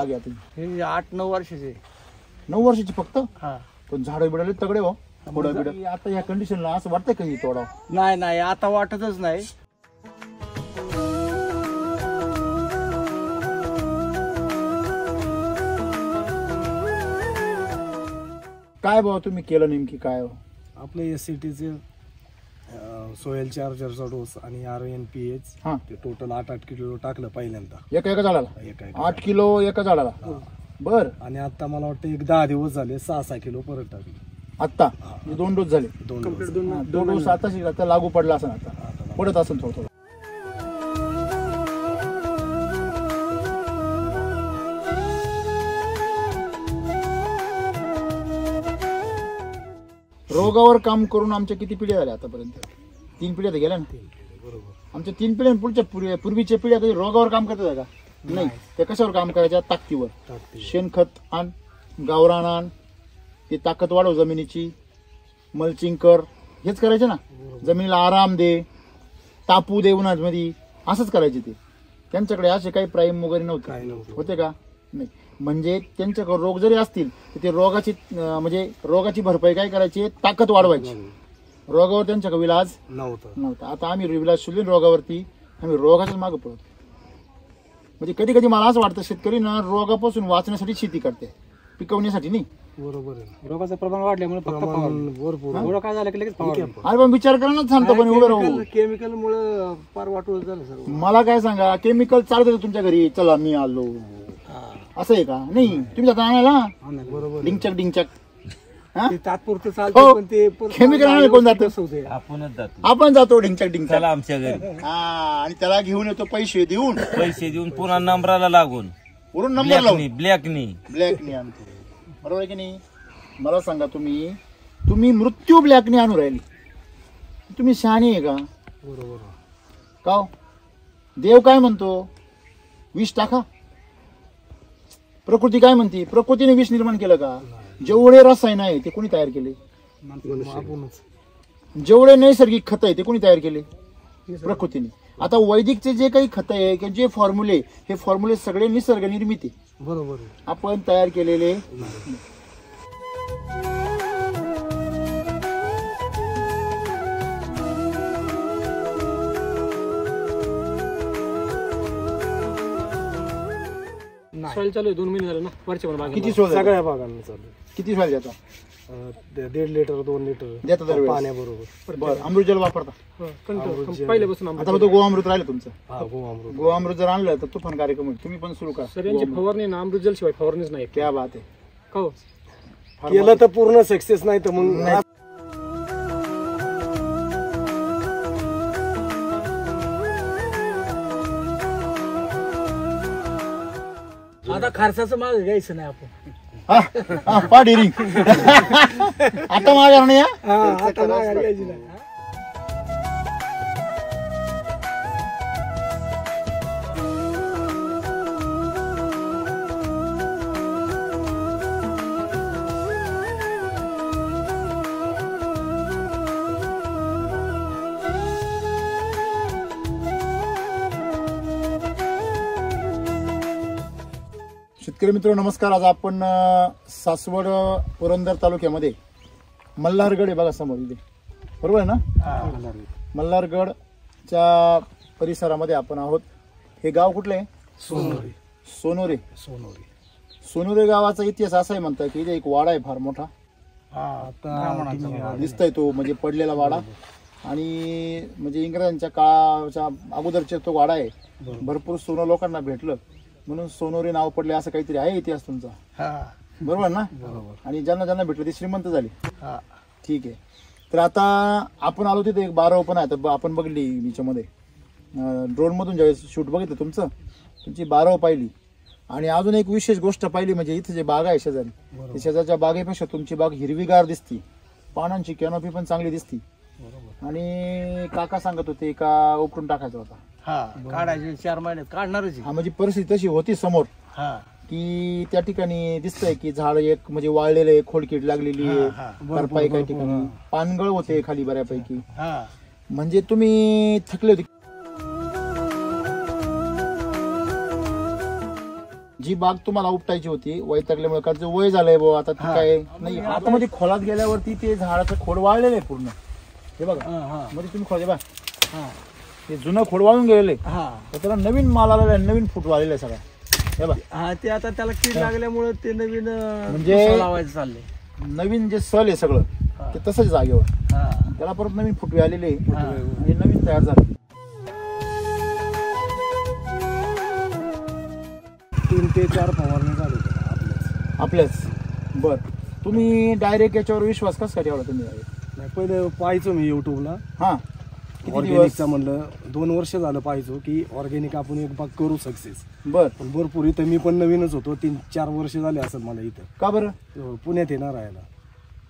बाग आहे आता? हे 8-9 वर्षाचे. 9 वर्षाची फक्त? हा. पण झाडं बिडाले तगडे हो. थोडं बिड आता या कंडिशनला असं वाटतंय का तोडा? नाही आता वाटतच नाही. काय भाऊ तुम्ही केलं नेमकी काय? आपलं SCTचे सोयल चार्जरचा डोस आणि RNPH हा. ते टोटल 8 किलो टाकलं पहिल्यांदा एका झाडाला. एका 8 किलो एका झाडाला. बर. आणि आता मला वाटतं एक 10 दिवस झाले 6-6 किलो परत टाकले आता 2 डोस झाले. 2 डोस आता लागू पडला असं आता पडत असेल थोडं थोडं. रोगावर काम करून आमच्या किती पिढ्या झाल्या आतापर्यंत? 3 पिढ्या तर गेल्या ना. बरोबर. आमच्या 3 पिढ्या पुढच्या पूर्वीच्या पिढ्या कधी रोगावर काम करतात का? नाही. ते कशावर काम करायच्या? ताकदीवर. शेणखत आण, गावरान आण, ते ताकद वाढव जमिनीची, मल्चिंग कर, हेच करायचे ना. जमिनीला आराम दे, तापू दे उन्हामध्ये, असंच करायचे ते. त्यांच्याकडे असे काही प्राईम वगैरे नव्हते. होते का? नाही. म्हणजे त्यांच्याकडे रोग जरी असतील तर ते रोगाची भरपाई काय करायची? ताकद वाढवायची. रोगावर त्यांच्याकडे विलाज नव्हता. आता आम्ही विलाज शोधले रोगावरती, आम्ही रोगाच्याच मागे पडतो. म्हणजे कधी कधी मला असं वाटतं शेतकरी ना रोगापासून वाचण्यासाठी शेती करते, पिकवण्यासाठी नाही. बरोबर आहे. रोगाचं प्रमाण वाढल्यामुळे फक्त भरपूर काय झालं की लगेच फवारणी. अरे पण विचार करा ना, थांबतो पण उभं राहू. केमिकल मुळे फार वाटोळ झालं सर. मला काय सांगा, केमिकल चालत तुमच्या घरी, चला मी आलो, असं आहे का? नाही. तुम्ही जाता आणायला बरोबर. डिंचक तात्पुरतं चालतं पण ते केमिकल आणायला कोण जातं? आपणच जातो. आपण जातो डिंचक. चला आमच्या घरी. आणि त्याला घेऊन येतो पैसे देऊन पुन्हा नंबराला लागून वरून नंबर लावून ब्लॅकनी आणतो. बरोबर आहे की नाही? मला सांगा, तुम्ही मृत्यू ब्लॅकने आणू राहिली, तुम्ही शहाणी आहे का? बरोबर. का देव काय म्हणतो? विष टाका. प्रकृती काय म्हणते? प्रकृतीने विष निर्माण केलं का? जेवढे रसायन आहे ते कोणी तयार केले? जेवढे नैसर्गिक खत आहे ते कोणी तयार केले? प्रकृतीने. आता वैदिकचे जे काही खत आहे किंवा जे फॉर्म्युले, हे फॉर्म्युले सगळे निसर्ग निर्मिती. बरोबर. आपण तयार केलेले. सॉइल चालू आहे 2 महिने झाले ना वरच्या बागेत. किती सोय? सगळ्या भागांना चालू. किती सोय देता? 1.5 लिटर 2 लिटर देता दरवेळेस पाण्याबरोबर. बरं. अमृत जल वापरता? पहिल्यापासून आता तो गोअमृत राहिलं तुमचं. गोअमृत. गोअमृत जर आणलं तर तुफान कार्यक्रम होईल. तुम्ही पण सुरू करा. सर यांची फवारणी ना अमृत जल शिवाय फवारणीच नाही. क्या बात आहे. का केलं तर पूर्ण सक्सेस, नाही तर मग आता खर्चाचं मागे घ्यायचं नाही आपण. पा डेरिंग. आता माझ्या नाही. आता माघारी घ्यायची नाही. शेतकरी मित्रांनो नमस्कार. आज आपण सासवड पुरंदर तालुक्यामध्ये मल्हारगड आहे बघा समोर इथे, बरोबर आहे ना? मल्हारगडच्या परिसरामध्ये आपण आहोत. हे गाव कुठलं आहे? सोनोरे गावाचा इतिहास असा आहे म्हणतात की इथे एक वाडा आहे फार मोठा दिसतोय तो, म्हणजे पडलेला वाडा. आणि म्हणजे इंग्रजांच्या काळाच्या अगोदरचा तो वाडा आहे. भरपूर सोनं लोकांना भेटलं म्हणून सोनोरी नाव पडले, असं काहीतरी आहे इतिहास तुमचा, बरोबर ना? आणि ज्यांना ज्यांना भेटलं ते श्रीमंत झाले. ठीक आहे. तर आता आपण आलो तिथे एक बारव पण आहे, तर आपण बघली याच्यामध्ये ड्रोन मधून ज्यावेळेस शूट बघितलं तुमची बारव पाहिली. आणि अजून एक विशेष गोष्ट पाहिली, म्हणजे इथे जे बाग आहे शेजारी, शेजारच्या बागेपेक्षा तुमची बाग हिरवीगार दिसती, पानांची कॅनोपी पण चांगली दिसती. आणि काका सांगत होते का उपटून टाकायचा होता. काढायचे 4 महिन्यात काढणारच. म्हणजे परिस्थिती तशी होती समोर की त्या ठिकाणी दिसतंय की झाड एक म्हणजे वाळलेलं आहे, खोडकीड लागलेली आहे, बरपाई काही ठिकाणी पानगळ होते खाली बऱ्यापैकी. म्हणजे तुम्ही थकले होते. जी बाग तुम्हाला उपटायची होती वैतागल्यामुळे कारण वय झालंय बुवा आता ती काय नाही आता मध्ये खोलात गेल्यावरती ते झाडाचं खोड वाळलेलं आहे पूर्ण हे बघा मध्ये तुम्ही खोड बघा ते जुनं खोड वाळून गेलेले तर त्याला नवीन माल आलेला आहे नवीन फूट वाळलेला आहे सगळा हे बघा ते आता त्याला कीड लागल्यामुळे ते नवीन म्हणजे लावायचं चाललंय. नवीन जे सल आहे सगळं ते तसंच जागेवर त्याला परत नवीन फुटवे आलेले आणि नवीन तयार झाले 3 ते 4 फवारणी झाली आपल्याच. आपल्याच बर तुम्ही डायरेक्ट याच्यावर विश्वास कसा काय ठेवला तुम्ही नाही पहिले पाहायचो मी युट्यूबला हा किती दिवस ऑर्गॅनिकचा म्हणलं 2 वर्ष झालं पाहायचो की ऑर्गॅनिक आपण एक बाग करू सक्सेस बर पण भरपूर इथं मी पण नवीनच होतो 3-4 वर्ष झाले असेल मला इथं का बरं पुण्यात येणार राहायला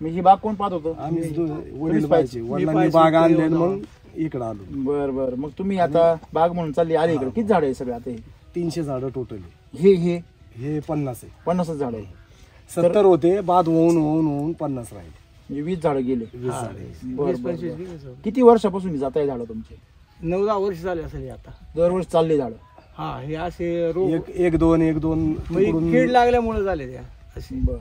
मी ही बाग कोण पाहत होतं आम्ही वडील पाहिजे वडिलांनी बाग आणले आणि मग इकडं आलो. बर बर मग तुम्ही आता बाग म्हणून चालली आली इकडे किती झाड आहे सगळे आता 300 झाडं टोटली हे हे 50 आहे 50 झाड आहे 70 होते बाद होऊन 50 राहिले म्हणजे 20 झाडं गेले 20 झाडे. बर बर किती वर्षापासून जात आहे झाडं तुमचे 9-10 वर्ष झाले असेल हे आता. दरवर्षी चालले झाडं हा हे असे रोग एक दोन म्हणजे कीड लागल्यामुळे झाले त्या असे. बर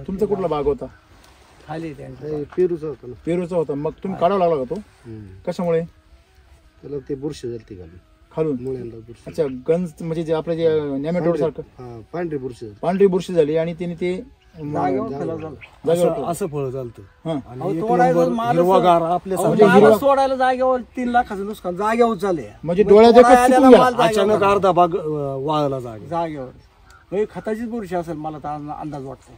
तुमचा कुठला बाग होता खाली त्यांचं पेरूचा होता ना पेरूचा होता मग तुम्ही काढावा लागला का तो कशामुळे त्याला ते बुरशी झाली खाली खालून मुळ्यांना बुरशी अच्छा गंज म्हणजे जे आपलं जे नेमॅटोड सारखं पांढरी बुरशी झाली पांढरी बुरशी झाली आणि तिने ते जागेवर असं फळ चालतं हा आणि एक तोडायचं नंबर माणूस- हिरवागार आपल्या म्हणजे समोर. माल सोडायला जागेवर 3 लाखाचं नुकसान जागेवर झाले. म्हणजे डोळ्यात एकच तोडायला चुकून गेला. माल जागेवर अचानक झाला. अर्धा भाग वाळला जागे जागेवर म्हणजे खताचीच बुरशी असेल मला तर अंदाज वाटतो.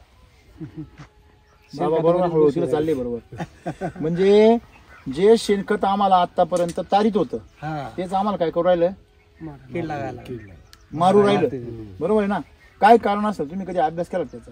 बाबा बरोबर हळू तिला चालले बरोबर म्हणजे जे शेणखत आम्हाला आतापर्यंत तारीत होतं हा तेच आम्हाला काय करू राहिलं कीड लागायला मारू राहिलं बरोबर आहे ना काय कारण असेल तुम्ही कधी अभ्यास केला त्याचा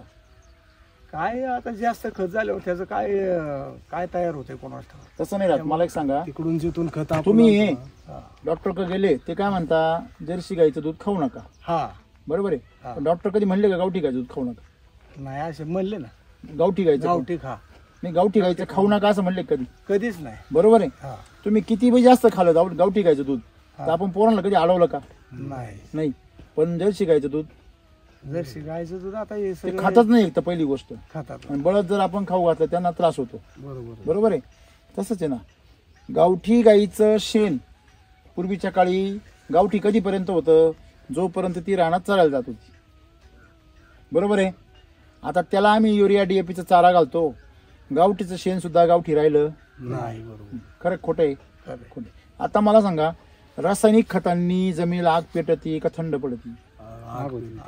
काय आता जास्त खत झाल्यावर त्याचं काय तयार होतंय कोणास ठाऊक. तसं नाही राहत मला एक सांगा तिकडून जिथून खत आपण तुम्ही आणतो डॉक्टर कडे गेले ते काय म्हणता जर्सी गाईचं दूध खाऊ नका हा बरोबर आहे पण डॉक्टर कधी म्हणले का गावठी गाईचं दूध खाऊ नका नाही असे म्हणले ना गावठी गाईचं खाऊ. गावठी खा नाही गावठी गाईचं खाऊ नका असं म्हणले का कधी कधीच नाही. बरोबर आहे हा तुम्ही किती बी जास्त खाल्लं गावठी गाईचं दूध तर आपण पोरांना कधी अडवलं का नाही नाही पण जर्सी गाईचं दूध जर्सी गायचं दूध आता हे ते सगळं खातच नाही एक तर पहिली गोष्ट खातात. आणि बळद जर आपण खाऊ घातलं त्यांना त्रास होतो बरोबर बरोबर आहे तसंच आहे ना गावठी गाईचं शेण पूर्वीच्या काळी गावठी कधीपर्यंत होतं जोपर्यंत ती रानात चरायला जात होती बरोबर आहे आता त्याला आम्ही युरिया DAPचा चारा घालतो गावठीचं शेण सुद्धा गावठी राहिलं नाही बरोबर खरं खोटं आहे खरं. खोटं आहे. आता मला सांगा रासायनिक खतांनी जमिनीला आग पेटती का थंड पडती आग होती.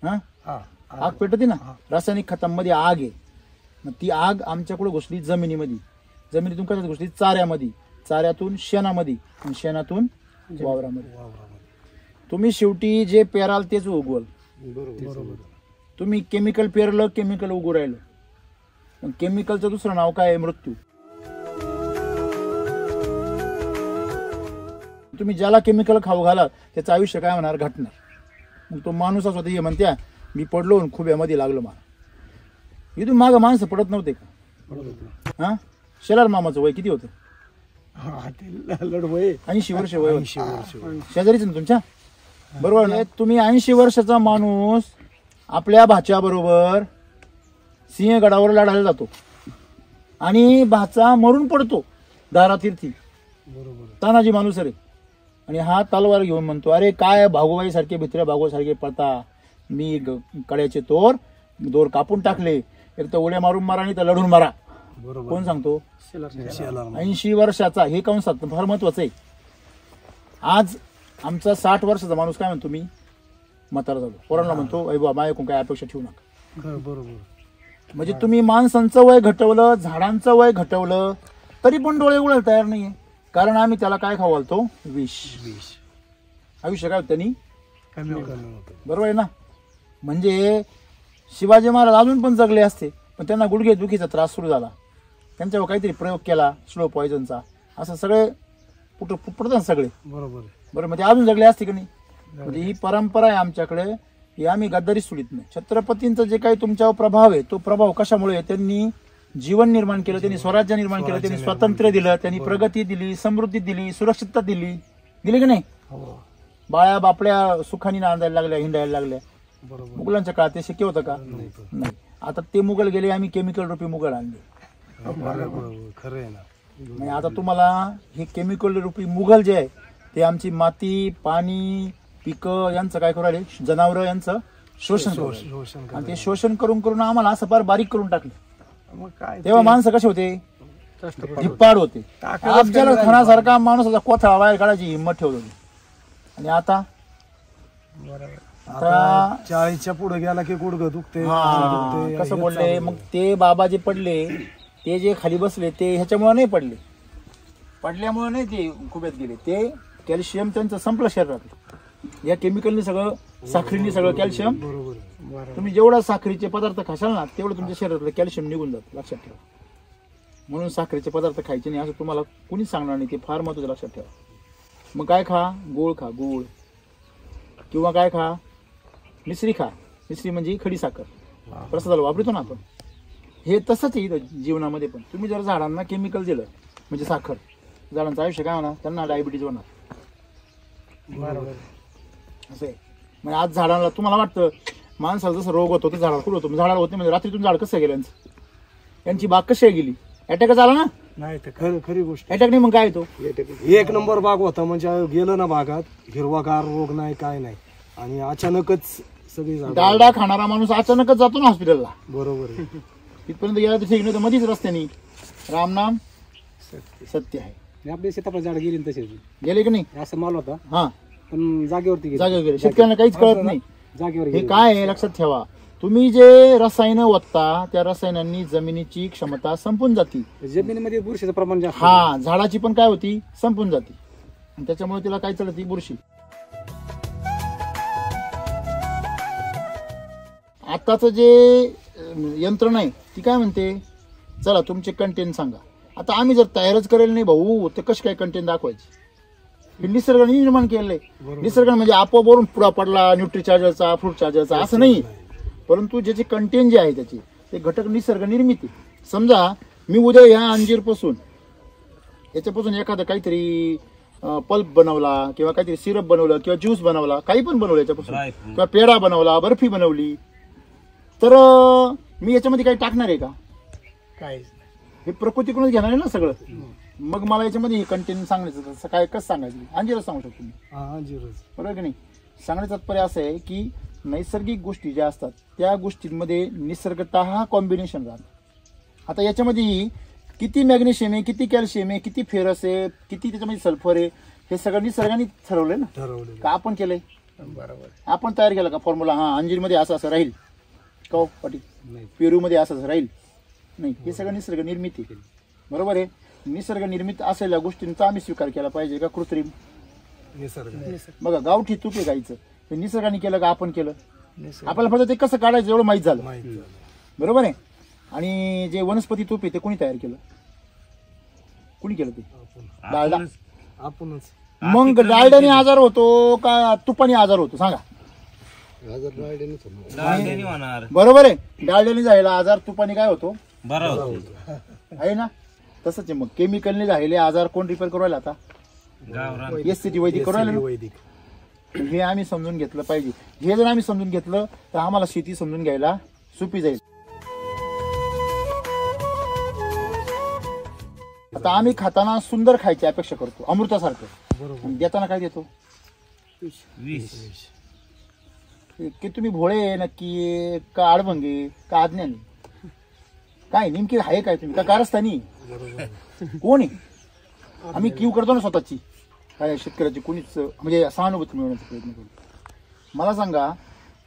हा हा आग पेटती ना रासायनिक खतांमध्ये आग आहे मग ती आग आमच्याकडे घुसली जमिनीमध्ये जमिनीतून कशात घुसली चाऱ्यामध्ये चाऱ्यातून शेणामध्ये आणि शेणातून वावरामध्ये तुम्ही शेवटी जे पेराल तेच उगवल बरोबर तुम्ही केमिकल पेरलं केमिकल उगू राहिलं केमिकलचं दुसरं नाव काय आहे मृत्यू तुम्ही ज्याला केमिकल खाऊ घाला त्याचं आयुष्य काय होणार घटणार मग तो माणूस असं हे म्हणत्या मी पडलो आणि खुब्यामध्ये लागलो मला इथून मागं माणसं पडत नव्हते का हा शेलार मामाचं वय किती होतं हा ते लढवय 80 वर्ष वय होतं. 80 वर्ष शेजारीच ना तुमच्या बरोबर ना तुम्ही 80 वर्षाचा माणूस आपल्या भाच्या बरोबर सिंहगडावर लढायला जातो आणि भाचा मरून पडतो दारातीर्थी बरोबर तानाजी माणूस रे आणि हा तलवार घेऊन म्हणतो अरे काय भागोबाई सारखे भित्र्या भागो सारखे पळता मी कड्याचे दोर कापून टाकले एक तर उड्या मारून मारा आणि तर लढून मारा बरोबर कोण सांगतो शेलार 80 वर्षाचा हे कंसात फार महत्वाचं आहे आज आमचा 60 वर्षाचा माणूस काय म्हणतो मी म्हातारा झालो पोरांना म्हणतो अरे बाबा माझ्याकडून काय अपेक्षा ठेवू नका बरोबर म्हणजे तुम्ही माणसांचं वय घटवलं झाडांचं वय घटवलं तरी पण डोळे उघडायला तयार नाहीये कारण आम्ही त्याला काय खाऊ घालतो विष आयुष्य काय होतं त्यांनी कमी होतं. बरोबर आहे ना म्हणजे शिवाजी महाराज अजून पण जगले असते पण त्यांना गुडघे दुखीचा त्रास सुरू झाला त्यांच्यावर काहीतरी प्रयोग केला स्लो पॉयझनचा असं सगळे पुटतात सगळे बरोबर बरं म्हणजे अजून जगले असते की नाही म्हणजे ही परंपरा आहे आमच्याकडे ही आम्ही गद्दारी सोडित नाही छत्रपतींचा जे काही तुमच्यावर प्रभाव आहे तो प्रभाव कशामुळे त्यांनी जीवन निर्माण केलं त्यांनी स्वराज्य निर्माण केलं त्यांनी स्वातंत्र्य दिलं त्यांनी प्रगती दिली समृद्धी दिली सुरक्षितता दिली दिली की नाही? हो बाळ्या बापड्या सुखानी नांदायला लागल्या, हिंडायला लागल्या. बरोबर. मुघलांच्या काळात ते शक्य होतं का? नाही. आता ते मुघल गेले, आम्ही केमिकल रूपी मुघल आणले. बरोबर. खरं आहे ना. नाही, आता तुम्हाला हे केमिकल रूपी मुघल जे आहे ते आमची माती, पाणी, पिकं यांचं काय करू राहिले? जनावर यांचं शोषण करू राहिले. शोषण आणि ते शोषण करून करून आम्हाला असं फार बारीक करून टाकलं. मग काय तेव्हा माणसं कसे होते? धिप्पाड होते. अफजल खानासारखा माणूस कोथळा बाहेर काढायची हिंमत ठेवत होती. आणि आता आता 40च्या पुढे गेला की गुडघं दुखते. दुखते. कसं बोलले? मग ते बाबा जे पडले, ते जे खाली बसले ते ह्याच्यामुळे नाही पडले, पडल्यामुळे नाही ते खुब्यात गेले. ते कॅल्शियम त्यांचं संपलं शरीरात. या केमिकलने सगळं, साखरीने सगळं कॅल्शियम. तुम्ही जेवढा साखरीचे पदार्थ खाशाल ना तेवढं तुमच्या शरीरातलं कॅल्शियम निघून जातं, लक्षात ठेवा. म्हणून साखरेचे पदार्थ खायचे नाही असं तुम्हाला कुणीच सांगणार नाही. ते फार महत्त्वाचं, लक्षात ठेवा. मग काय खा? गोळ खा, गोळ. किंवा काय खा? मिश्री खा. मिश्री म्हणजे खडी साखर, प्रसादाला वापरतो ना आपण. हे तसंच आहे जीवनामध्ये पण. तुम्ही जर झाडांना केमिकल दिलं म्हणजे साखर, झाडांचं आयुष्य काय होणार? त्यांना डायबिटीज होणार. असं आहे. म्हणजे आज झाडांना तुम्हाला वाटतं माणसाला जसं रोग होतो तर झाडाला कुठं होतो? झाडाला होते म्हणजे रात्रीतून झाड कसं गेलं यांचं? यांची बाग कशी गेली? अटॅकच आला ना? नाही तर खरी गोष्ट. अटॅक नाही मग काय येतो? एक नंबर बाग होता म्हणजे गेलं ना बागात, हिरवागार, रोग नाही, काय नाही. आणि अचानकच सगळी झाडं. डालडा खाणारा माणूस अचानकच जातो ना हॉस्पिटलला. बरोबर आहे. तिथपर्यंत गेला तर ठीक नाही, तर मध्येच रस्त्याने रामनाम सत्य आहे. आपले सीताफळ झाड गेली तसेच गेले की नाही? असं माल होता हा, पण जागेवरती गेले. जागेवर गेले. शेतकऱ्यांना काहीच कळत नाही. जागेवर हे गेले. काय आहे लक्षात ठेवा. तुम्ही जे रसायनं ओतता त्या रसायनांनी जमिनीची क्षमता संपून जाते. जमिनीमध्ये बुरशीचं प्रमाण जास्त. हा, झाडाची पण काय होती? संपून जाते. आणि त्याच्यामुळे तिला काय चढती? बुरशी. आताच जे यंत्रणा आहे ती काय म्हणते? चला तुमचे कंटेंट सांगा. आता आम्ही जर तयारच करेल नाही भाऊ तर कशी काय कंटेंट दाखवायची? हे निसर्गाने निर्माण केलंय. निसर्ग म्हणजे आपोआप वरून पुढा पडला न्यूट्री चार्जरचा, फ्रूट चार्जरचा असं नाही. परंतु ज्याचे कंटेंट जे आहे त्याचे ते घटक निसर्ग निर्मिती. समजा मी उद्या ह्या अंजीरपासून याच्यापासून एखादं काहीतरी पल्प बनवला किंवा काहीतरी सिरप बनवलं किंवा ज्यूस बनवला, काही पण बनवलं याच्यापासून, किंवा पेढा बनवला, बर्फी बनवली, तर मी याच्यामध्ये काही टाकणार आहे का? काय हे प्रकृतीकडूनच घेणार आहे ना सगळं. मग मला याच्यामध्ये हे कंटेंट सांगायचं तसं काय कसं सांगायचं? अंजीरच सांगू शकतो मी, बरोबर की नाही? सांगण्याचं तात्पर्य असं आहे की नैसर्गिक गोष्टी ज्या असतात त्या गोष्टींमध्ये निसर्गतः कॉम्बिनेशन राहतं. आता याच्यामध्ये किती मॅग्नेशियम आहे, किती कॅल्शियम आहे, किती फेरस आहे, किती त्याच्यामध्ये सल्फर आहे, हे सगळं निसर्गाने ठरवलंय ना. का आपण केलंय? बरोबर. आपण तयार केला का फॉर्म्युला? हा, अंजीरमध्ये असं असं राहील का पाटील? पेरूमध्ये असं असं राहील? नाही. हे सगळं निसर्ग निर्मिती, बरोबर आहे. निसर्ग निर्मित असलेल्या गोष्टींचा आम्ही स्वीकार केला पाहिजे का कृत्रिम? निसर्ग. बघा, गावठी तूप आहे गाईचं, ते निसर्गाने केलं का आपण केलं? आपल्याला फक्त ते कसं काढायचं एवढं माहीत झालं, बरोबर आहे. आणि जे वनस्पती तूप आहे ते कोणी तयार केलं? कुणी केलं ते? डालडा. आपणच. मग डालड्याने आजार होतो का तुपाने आजार होतो? सांगा. डाळल्याने होणार. बरोबर आहे. डालड्याने झालेला आजार तुपाने काय होतो? बरा होतो. आहे ना. तसंच आहे. मग केमिकलने झालेले आजार कोण रिपेअर करू राहिला आता? गावरान. SCT वैदिक करू राहिला. वैदिक. हे आम्ही समजून घेतलं पाहिजे. हे जर आम्ही समजून घेतलं तर आम्हाला शेती समजून घ्यायला सोपी जाईल. आता आम्ही खाताना सुंदर खायची अपेक्षा करतो, अमृतासारखं. देताना काय देतो? वीस. की तुम्ही भोळे नक्की का आडभंगे का अज्ञानी? काय नेमकी आहे काय तुम्ही? का कारस्थानी कोण आहे? आम्ही क्यू करतो ना स्वतःची, काय शेतकऱ्याची कोणीच म्हणजे सहानुभूती मिळवण्याचा प्रयत्न करतो. मला सांगा,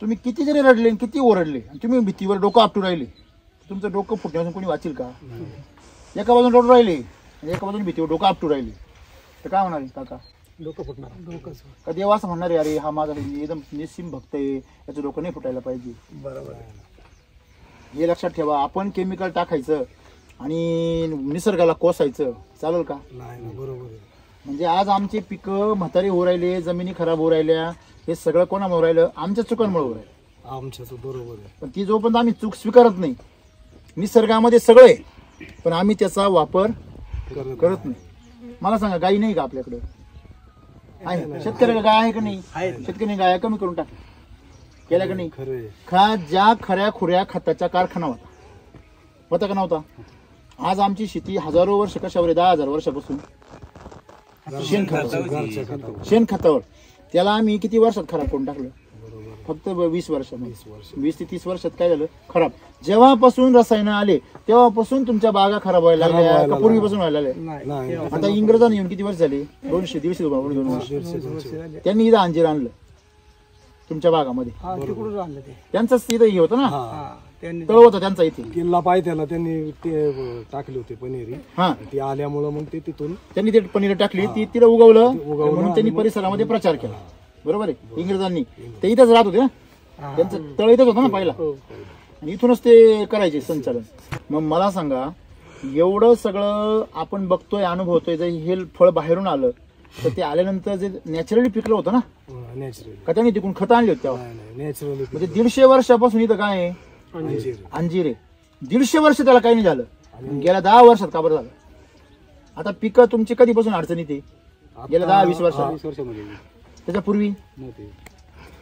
तुम्ही किती जरी रडले किती ओरडले आणि तुम्ही भीतीवर डोकं आपटू राहिले, तुमचं डोकं फुटण्यापासून कोणी वाचेल का? एका बाजून रडू राहिले आणि एका बाजून भीतीवर डोकं आपटू राहिले तर काय होणार आहे काका? डोकं फुटणार. डोकंच. का देव असं म्हणणार आहे अरे हा माझा एकदम निस्सीम भक्त आहे, याचं डोकं नाही फुटायला पाहिजे? बरोबर. हे लक्षात ठेवा. आपण केमिकल टाकायचं आणि निसर्गाला कोसायचं चालेल का? नाही. बरोबर आहे. म्हणजे आज आमचे पिकं म्हातारी होऊ राहिले, जमिनी खराब होऊ राहिल्या, हे सगळं कोणामुळे राहिलं? आमच्या चुकांमुळे होऊ राहिलं. आमच्याच बरोबर आहे. पण ती जोपर्यंत आम्ही चूक स्वीकारत नाही, निसर्गामध्ये सगळं आहे पण आम्ही त्याचा वापर करत नाही. मला सांगा, गाई नाही का आपल्याकडे? आहे शेतकऱ्याला गाय आहे का नाही? शेतकरी गाय कमी करून टाक केल्या का नाही? खरं खा ज्या खऱ्या खुऱ्या खताचा कारखाना होता का नव्हता? आज आमची शेती हजारो वर्ष कशावर आहे? 10,000 वर्षापासून शेणखतावर. त्याला आम्ही किती वर्षात खराब करून टाकलं? फक्त 20 वर्षामध्ये. 20 ते 30 वर्षात काय झालं? खराब. जेव्हापासून रसायनं आले तेव्हापासून तुमच्या बागा खराब व्हायला लागल्या का पूर्वीपासून व्हायला लागल्या? नाही. आता इंग्रजांनी येऊन किती वर्ष झाले? 200-150 वर्ष. त्यांनी इथं अंजीर आणलं तुमच्या बागामध्ये. तिकडून आणलं ते. त्यांचंच इथं हे होतं ना, त्यांनी तळ होता त्यांचा इथे. किल्ला पायथ्याला त्यांनी ते टाकले होते पनीरी. हा, ती आल्यामुळं मग ते तिथून त्यांनी ते पनीर टाकली, ती तिला उगवलं म्हणून त्यांनी परिसरामध्ये प्रचार केला. बरोबर आहे. इंग्रजांनी ते इथंच राहत होते ना, त्यांचं तळ इथंच होतं ना पहिला, आणि इथूनच ते करायचे संचालन. मग मला सांगा, एवढं सगळं आपण बघतोय अनुभवतोय, जर हे फळ बाहेरून आलं तर ते आल्यानंतर जे नॅचरली पिकलं होतं ना, नॅचरली का त्यांनी तिकडून खतं आणली होती तेव्हा? नॅचरली म्हणजे 150 वर्षापासून इथं काय आहे? अंजीर आहे. 150 वर्ष त्याला काही नाही झालं, गेल्या 10 वर्षात का बरं झालं? आता पिकं तुमची कधीपासून अडचणीत आहे? गेल्या 10-20 वर्षात. 20 वर्षामध्ये त्याच्यापूर्वी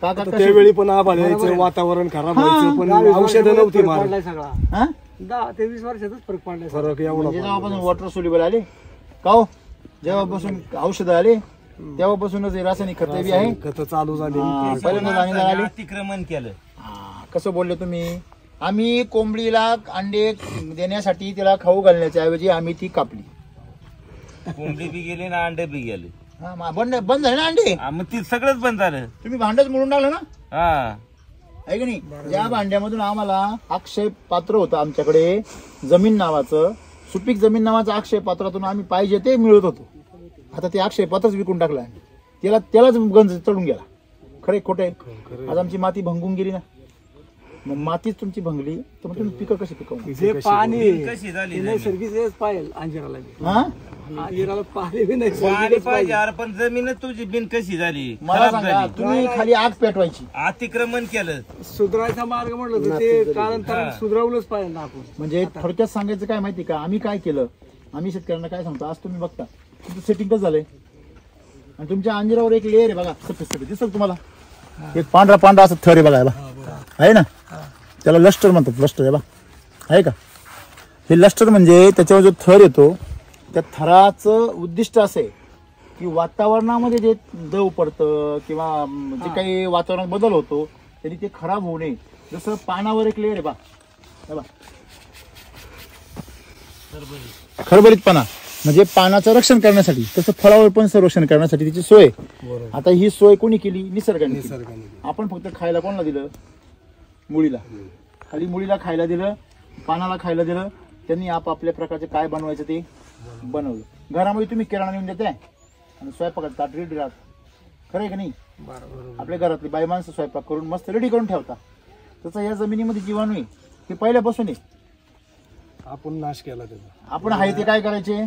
का त्यावेळी पण आभाळ यायचं, वातावरण खराब व्हायचं, पण औषधं नव्हती मारत. पडलाय सगळा. हा? 10 ते 20 वर्षातच फरक पडलाय. फरक एवढा म्हणजे जेव्हापासून वॉटर सोल्युबल आले का हो, जेव्हापासून औषधं आले तेव्हापासूनच हे रासायनिक खते बी आहे. खत चालू झाली. पहिल्यांदा जाणीव आली. अतिक्रमण केलं. कसं बोलले तुम्ही? आम्ही कोंबडीला अंडे देण्यासाठी तिला खाऊ घालण्याच्या ऐवजी आम्ही ती कापली. कोंबडी बी गेली ना अंडे बी गेले. बंद झाले ना अंडे. मग ती सगळंच बंद झालं. तुम्ही भांडच मोडून टाकलं ना, हा, आहे की नाही? ज्या भांड्यामधून आम्हाला अक्षय पात्र होतं, आमच्याकडे जमीन नावाचं, सुपीक जमीन नावाचं अक्षय पात्रातून आम्ही पाहिजे ते मिळत होतो. आता ते अक्षय पात्रच विकून टाकलं आहे. त्यालाच गंज चढून गेला. खरे खोटे? आज आमची माती भंगून गेली ना, मग मातीच तुमची भंगली तर मग तुम्ही पिकं कशी पिकवणार? जे पाणी कशी झाली? नैसर्गिक पाहिजे अंजिराला बी. हा, अंजिराला पाणी बी पाणी नैसर्गिक पाहिजे यार, पण जमीनच तुझी बिन कशी झाली? मला खराब सांगा, झाली. तुम्ही खाली आग पेटवायची, अतिक्रमण केलं. सुधारायचा मार्ग म्हटलं तर ते कालांतराने सुधारवलंच पाहिजे ना आपण. म्हणजे थोडक्यात सांगायचं काय माहिती का, आम्ही काय केलं? आम्ही शेतकऱ्यांना काय सांगतो, आज तुम्ही बघता तुमचं सेटिंग कसं झालंय, आणि तुमच्या अंजिरावर एक लेअर आहे बघा, सफेद दिसत तुम्हाला, एक पांढरा असं थर आहे बघायला, आहे ना? त्याला लस्टर म्हणतात. लस्टर आहे बा, आहे का? हे लस्टर म्हणजे त्याच्यावर जो थर येतो, त्या थराचं उद्दिष्ट असं आहे की वातावरणामध्ये जे दव पडतं किंवा जे काही वातावरणात बदल होतो तरी ते खराब होऊ नये. जसं पानावर एक लेअर आहे बा, खरबरीतपणा म्हणजे पानाचं रक्षण करण्यासाठी, तसं फळावर पण संरक्षण करण्यासाठी तिची सोय. आता ही सोय कोणी केली? निसर्गाने केली. आपण फक्त खायला कोणाला दिलं? मुळीला. खाली मुळीला खायला दिलं, पानाला खायला दिलं. त्यांनी आपापल्या प्रकारचे काय बनवायचं ते बनवलं. घरामध्ये तुम्ही किराणा नेऊन देताय आणि स्वयंपाकात ताट रेडी राहत. खरं आहे का नाही? आपल्या घरातली बाई माणसं स्वयंपाक करून मस्त रेडी करून ठेवता. तसं या जमिनीमध्ये जीवाणू आहे, ते पहिल्यापासून आहे. आपण नाश केला त्याचा. आपण आहे ते काय करायचे,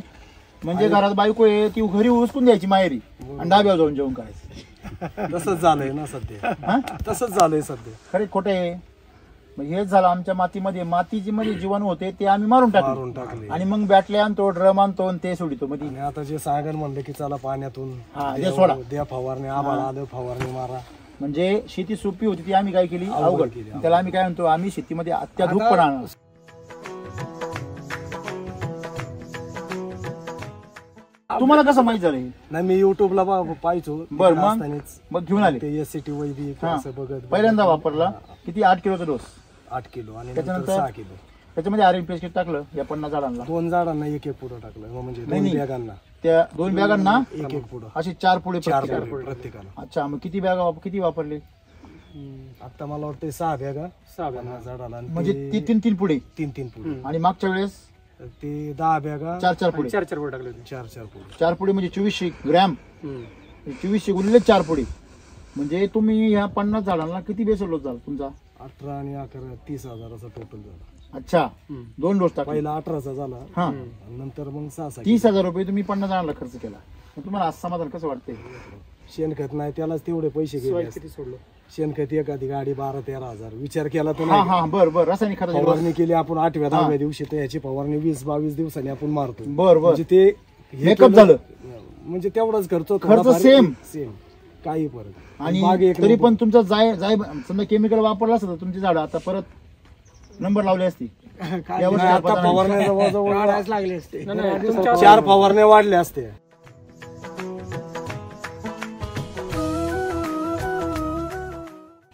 म्हणजे घरात बायको आहे ती घरी उचकून द्यायची माहेरी आणि डाब्यावर जाऊन जेवण करायचं. तसंच झालंय ना सध्या. तसंच झालंय सध्या. खरे खोटे आहे? मग हेच झालं आमच्या मातीमध्ये. मातीची मध्ये जीवाणू होते ते आम्ही मारून टाकले, आणि मग बॅटल्या आणतो, ड्रम आणतो आणि ते सोडितो मध्ये. आणि आता जे सागर म्हणलं की चला पाण्यातून हे सोडा, द्या फवारणी, आभाळ आलं फवारणी मारा. म्हणजे शेती सोपी होती ती आम्ही काय केली? अवघड केली. त्याला आम्ही काय म्हणतो, आम्ही शेतीमध्ये अत्याधुनिकपणा आणला. तुम्हाला कसं माहित झालं? नाही, मी युट्यूबला पाहायचो. बर, मग घेऊन आले ते SCT वैदिक असं बघत पहिल्यांदा वापरला. किती? 8 किलोचा डोस. 8 किलो आणि त्याच्यानंतर 6 किलो. त्याच्यामध्ये RMPS किट टाकलं या 50 झाडांना. 2 झाडांना 1-1 पुढं टाकलं, म्हणजे 2 बॅगांना त्या 2 बॅगांना 1-1 पुढं, अशी 4 पुढे 4 प्रत्येकाला. अच्छा, मग किती बॅगा किती वापरले? आता मला वाटतं 6 बॅगा 6 झाडाला, आणि म्हणजे 3 पुढे 3 पुढे. आणि मागच्या वेळेस ते 10 बॅगा 4 पुढे 4 वर टाकले होते. 4 पुढे. 4 पुढे म्हणजे 2400 ग्रॅम. 2400 गुणिले 4 पुढे म्हणजे तुम्ही ह्या 50 झाडांना किती बेसल डोस झाला तुमचा? 18 आणि 11 30,000चा टोटल झाला. अच्छा, 2 डोस टाकले. पहिला 18चा झाला, हा, नंतर मग 6 30,000 रुपये तुम्ही 50 जणांना खर्च केला. तुम्हाला आज समाधान कसं वाटतंय? शेणखत नाही त्यालाच तेवढे पैसे गेले. किती सोडलं? शेणखत एखादी गाडी 12-13 हजार. विचार केला तर हा नाही. हा, बर रासायनिक खताची फवारणी केली आपण 8व्या-10व्या दिवशी, तर याची फवारणी 20-22 दिवसांनी आपण मारतो. बर म्हणजे ते मेकअप झालं. म्हणजे तेवढाच खर्च same. सेम काही फरक आणि बाग एक तरी नंबर. पण तुमचं जाय समजा केमिकल वापरलं असतं तर तुमची झाडं आता परत नंबर लावली असती काय यावर्षी आता आपल्याला नाही. फवारण्या जवळजवळ काढायच लागले असते. तुमच्या 4 फवारण्या वाढल्या असत्या.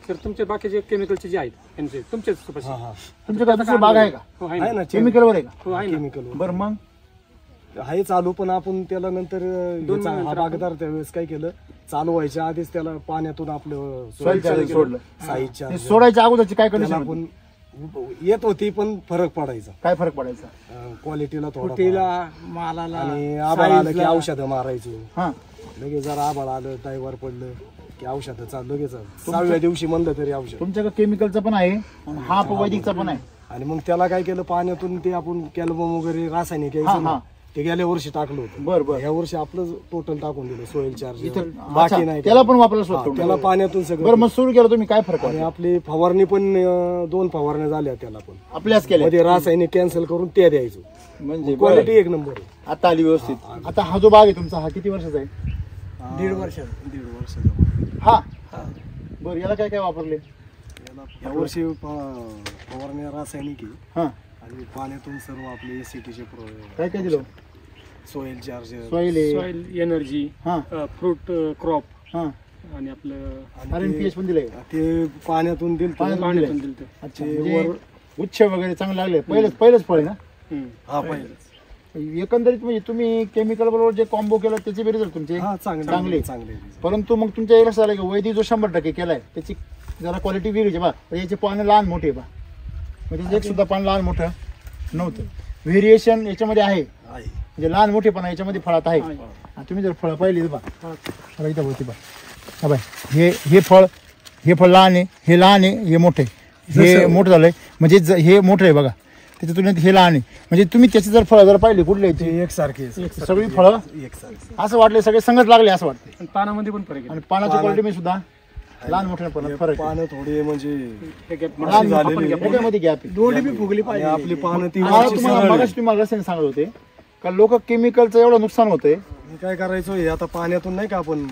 तर तुमचे बाकीचे केमिकलचे जे आहेत त्यांचे तुमचेच स्वतःचे. हा हा तुमच्याकडे दुसरी बाग आहे का हो आहे आहे ना ना केमिकलवर आहे का हो आहे ना केमिकल बरं मग आहे चालू, पण आपण त्याला नंतर हा बागदार त्यावेळेस काय केलं, चालू व्हायच्या आधीच त्याला पाण्यातून आपलं Soil charger सोडलं. साईज ते चार्जर सोडायच्या अगोदरची काय त्याला कंडिशन पण येत होती, पण फरक पडायचा काय फरक पडायचा क्वालिटीला थोडा फुटीला मालाला आणि आबाळ आलं की size ला. औषधं मारायचो. हा लगेच जर आबाळ आलं टाईवर पडलं की औषधं चालू लगेच 6व्या दिवशी म्हणलं तरी औषध. तुमच्याकडे केमिकलचं पण आहे आणि हा वैदिकचा पण आहे आणि मग त्याला काय केलं, पाण्यातून ते आपण कॅल्बम वगैरे रासायनिक हा, यायचं हा. ना, ते गेल्या वर्षी टाकलं होतं. बर बर ह्या वर्षी आपलं टोटल टाकून दिलं सोयल चार्ज इथं बाकी अच्छा, नाही त्याला काय. पण वापरायला हा, सुरुवात त्याला करून. पाण्यातून सगळं. बरं मग सुरू केलं तुम्ही काय फरक आणि वाटला? आपली फवारणी पण 2 फवारण्या झाल्या त्याला पण. आपल्याच केल्या मध्ये रासायनिक कॅन्सल करून ते द्यायचो. म्हणजे क्वालिटी बरं. एक नंबर आहे. आता आली व्यवस्थित. आता हा जो बाग आहे तुमचा हा किती वर्षाचा आहे? 1.5 वर्षात. 1.5 वर्षाचा. हा बरं याला काय काय वापरले? याला ह्या वर्षी फवारण्या रासायनिक आहे हा आणि पाण्यातून सर्व आपले एसीटीचे काय काय दिलं? सोयल चार्जर सॉइल आहे सॉइल एनर्जी हा फ्रूट क्रॉप हा आणि आपलं RNPH पण दिलंय ते पाण्यातून दिलं. पाण्यातून पाण्यातून दिलंय. दिलं ते. अच्छा म्हणजे उच्च वगैरे चांगले लागले पहिलंच फळ आहे ना हा पाहिजे. एकंदरीत म्हणजे तुम्ही केमिकल बरोबर जे कॉम्बो केलं त्याचे रिझल्ट तुमचे हा चांगले चांगले. चांगले. परंतु मग तुमच्या लक्षात आलं की वैदिक जो 100% केलाय त्याची जरा क्वालिटी वेगळी आहे बा तर याचे पानं लहान मोठे आहे बा म्हणजे एक सुद्धा पान लहान मोठं नव्हतं. व्हेरिएशन याच्यामध्ये आहे आहे. म्हणजे लहान मोठेपणा याच्यामध्ये फळात आहे. आणि तुम्ही जर फळं पाहिली बा बघा इथं होती बा हा बाय हे फळ लहान आहे, हे लहान आहे, हे मोठे हे मोठं झालंय म्हणजे हे मोठं आहे बघा त्याच्या तुलनेत हे लहान आहे. म्हणजे तुम्ही त्याची जर फळं जर पाहिली कुठले ते एकसारखे सगळी फळं एकसारखे. असं वाटले सगळे संगत लागले असं वाटतं. आणि पानामध्ये पण फरक आहे. आणि पानाच्या क्वालिटी सुद्धा लहान मोठ्या फरक आहे. पानं थोडे म्हणजे हे gap लहान झालेली आपण याच्यामध्ये गॅप आहे. दोन्ही बी फुगली आणि पाहिजे. आपली पानं ती मला वरची तुम्हाला सरळ आहे. मगाशी तुम्हाला रस्त्याने सांगत होते का लोक केमिकलचं एवढं नुकसान होतंय मी काय करायचो हे आता पाण्यातून नाही का आपण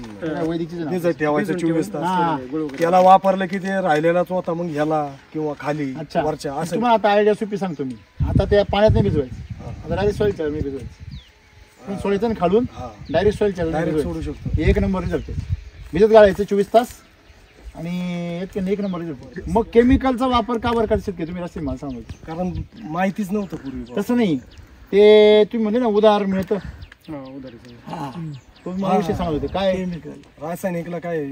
वैदिकची भिजत ठेवायचं 24 हा. तास. त्याला वापरलं की ते राहिलेलाच होता मग ह्याला किंवा खाली अच्छा वरच्या असं. तुम्हाला आता आयडिया सोपी सांगतो मी. आता त्या पाण्यात नाही भिजवायचं आता डायरेक्ट सॉइल चार्जर भिजवायचं पण सोडायचं ना खालून हा. डायरेक्ट सॉइल चार्जर डायरेक्ट सोडू शकतो. एक नंबर रिझल्ट भिजत घालायचं 24 तास आणि एक नंबर रिझल्ट. मग केमिकलचा वापर का बरं करतात की तुम्ही रस्ते मला सांगू कारण माहितीच नव्हतं पूर्वी. तसं नाही ते तुम्ही म्हणजे ना उदाहरण मिळतं उदाहरण तुम्ही मला विषय सांगत होते काय रासायनिकला काय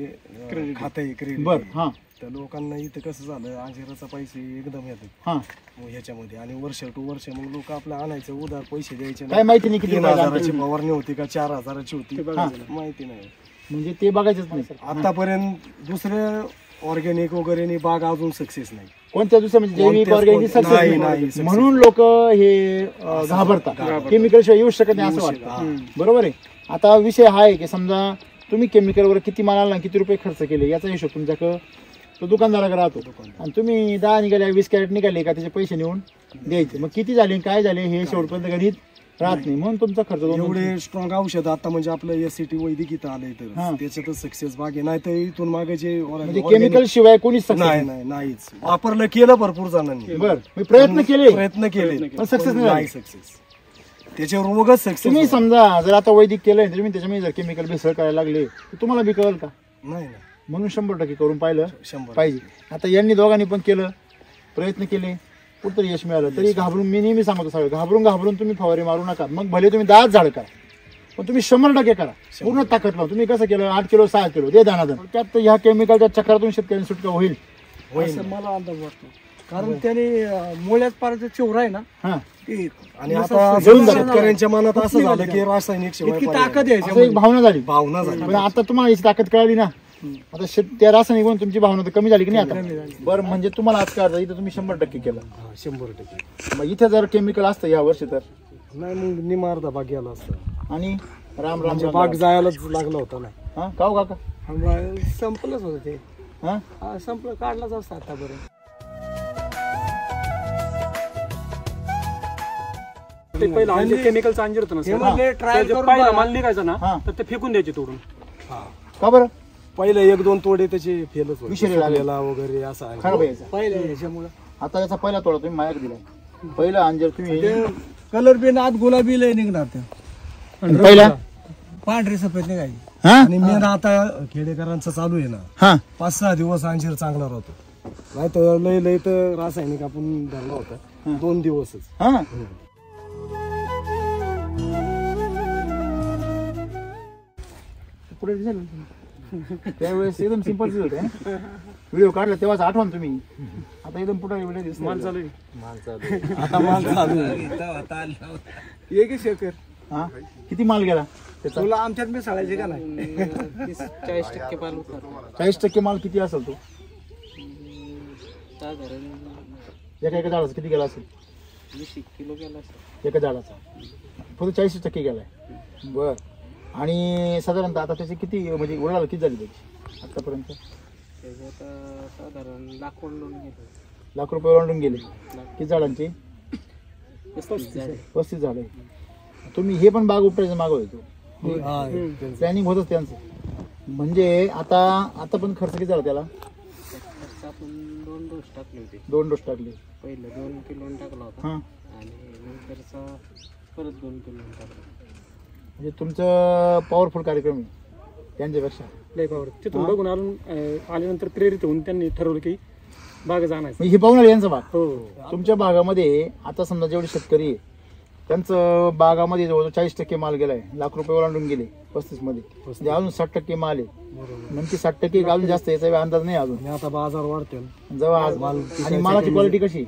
खात आहे क्रेडिट. बर हा तर लोकांना इथं कसं झालं अंजिराचा पैसे एकदम येतात हा मग ह्याच्यामध्ये आणि वर्ष टू वर्ष मग लोक आपलं आणायचं उधार पैसे द्यायचे काय माहिती नाही किती 3,000ची फवारणी होती का 4,000ची होती हा. माहिती नाही. म्हणजे ते बघायचंच नाही आतापर्यंत दुसरे ऑर्गॅनिक वगैरे बाग अजून सक्सेस नाही. कोणत्या दुसऱ्या म्हणजे जैविक कोणत्याच ऑर्गॅनिक नाही, सक्सेस नाही, नाही success. म्हणून लोक हे घाबरतात केमिकल शिवाय येऊ शकत नाही असं वाटतं. बरोबर आहे. आता विषय हा आहे की समजा तुम्ही केमिकलवर किती माल आणला किती रुपये खर्च केले याचा हिशोब तुमच्याकडं तो दुकानदाराकडे राहतो आणि तुम्ही 10 निघाले 20 कॅरेट निघाले का त्याचे पैसे नेऊन द्यायचे मग किती झाले काय झाले हे शेवटपर्यंत गणित राहत नाही म्हणून तुमचा खर्च एवढे स्ट्रॉंग औषध आता म्हणजे आपलं एससीटी वैदिक इथं आलंय हा. तर त्याच्यातच सक्सेस बाग आहे. नाही तर इथून मागे जे म्हणजे केमिकल शिवाय कोणीच success नाही नाही. नाही नाहीच वापरलं केलं भरपूर जणांनी बर मी प्रयत्न केले प्रयत्न केले पण सक्सेस नाही झाले. सक्सेस त्याच्यावर रोगच तुम्ही सक्सेस समजा जर आता वैदिक केलंय तुम्ही त्याच्यामध्ये जर केमिकल भेसळ करायला लागले तर तुम्हाला बी कळेल का नाही ना म्हणून 100% करून पाहिलं 100 पाहिजे. आता यांनी दोघांनी पण केलं प्रयत्न केले कुठतरी यश मिळालं तरी घाबरून मी नेहमी सांगतो सगळं घाबरून तुम्ही फवारे मारू नका. मग भले तुम्ही 10 झाड करा पण तुम्ही 100% करा पूर्ण ताकद लावून. तुम्ही कसं केलं 8 किलो 6 किलो दे दानादन त्यात ह्या केमिकलच्या चक्रातून शेतकऱ्यांनी सुटका होईल. असं मला अंदाज वाटतो कारण त्याने मुळ्यात पाराचं चिवरा आहे ना हा ते आणि आता घेऊन जातात. शेतकऱ्यांच्या मनात असं झालं की रासायनिक शिवाय इतकी पर्याय ताकद नाही. यायची असं एक भावना झाली. भावना झाली. पण आता तुम्हाला याची ताकद कळाली ना आता त्या रासायनिक म्हणून तुमची भावना तर कमी झाली की नाही आता. बरं म्हणजे तुम्हाला आज काय इथं तुम्ही 100% केलं. हा, 100% मग इथे जर केमिकल असतं या वर्षी तर नाही मग निमार्धा बाग गेला असता आणि राम म्हणजे राम बाग जायलाच लागला होता ना. हा काऊ काका संपलंच होतं ते हा संपलं काढलाच असतं आतापर्यंत. ते पहिलं अंजीर केमिकलचं अंजीर होतं ना ते सर, म्हणले ते ट्रायल जे करून पहिला बघा. माल निघायचा ना हा. तर ते फेकून द्यायचे तोडून. का बरं पहिले 1-2 तोडे त्याचे फेलच होते. विषारी लागले. सुकलेला वगैरे असं आहे. खराब यायचा. पहिले याच्यामुळे आता याचा पहिला तोडा तुम्ही माझ्याकडे दिलाय. पहिला अंजीर तुम्ही कलर बी आत गुलाबी लय निघणार ते पहिला पांढरे सफेद निघायची. हा आणि मेन आता खेडेकरांचं चालू आहे ना, हा 5-6 दिवस अंजीर चांगला राहतो. नाही तर लय तर रासायनिक आपण धरला होता 2 दिवसच. हा पुढे दिसेल त्यावेळेस एकदम सिंपल होते. व्हिडिओ काढला तेव्हाच आठवण तुम्ही. आता एकदम पुढे व्हिडिओ दिसतो. माल चालू आहे. आता माल चालू आहे. एक शेकर हा किती माल गेला त्याचा? तुला आमच्यात मिसळायचे का नाही? 40% माल उतरला. 40% माल किती असेल तो? साधारण एका झाडाचा किती गेला असेल? 20 किलो गेला असेल. एका झाडाचा फक्त 40% गेलाय. बर. आणि साधारणतः आता त्याची किती म्हणजे उडाला किती झाली त्याची आतापर्यंत? त्याच्यात साधारण लाख ओढून गेले. लाख रुपये ओलांडून गेले. किती झाडांची? 35 झाले. 35 झाडे. तुम्ही हे पण बाग उपटायचं मागवतो. हा, प्लॅनिंग होतच त्यांचं. म्हणजे आता पण खर्च किती झाला त्याला? खर्च आपण 2 डोस टाकले होते. 2 डोस टाकले. पहिलं 2 किलो टाकला होता हा आणि नंतरचा परत 2 किलो टाकला. म्हणजे तुमचं पॉवरफुल कार्यक्रम आहे त्यांच्यापेक्षा. लय पावर. तिथून बघून आल्यानंतर प्रेरित होऊन त्यांनी ठरवलं की बाग जाणायचं. म्हणजे हे पाहून आले यांचा भाग. हो तुमच्या भागामध्ये आता समजा जेवढे शेतकरी आहे त्यांचं बागामध्ये जवळ 40% माल गेलाय. लाख रुपये ओलांडून गेले 35 मध्ये. म्हणजे अजून 60% माल आहे. नक्की 60% अजून जास्त याचा अंदाज नाही अजून. आणि आता बाजार वाढते. जेव्हा आणि मालाची क्वालिटी कशी?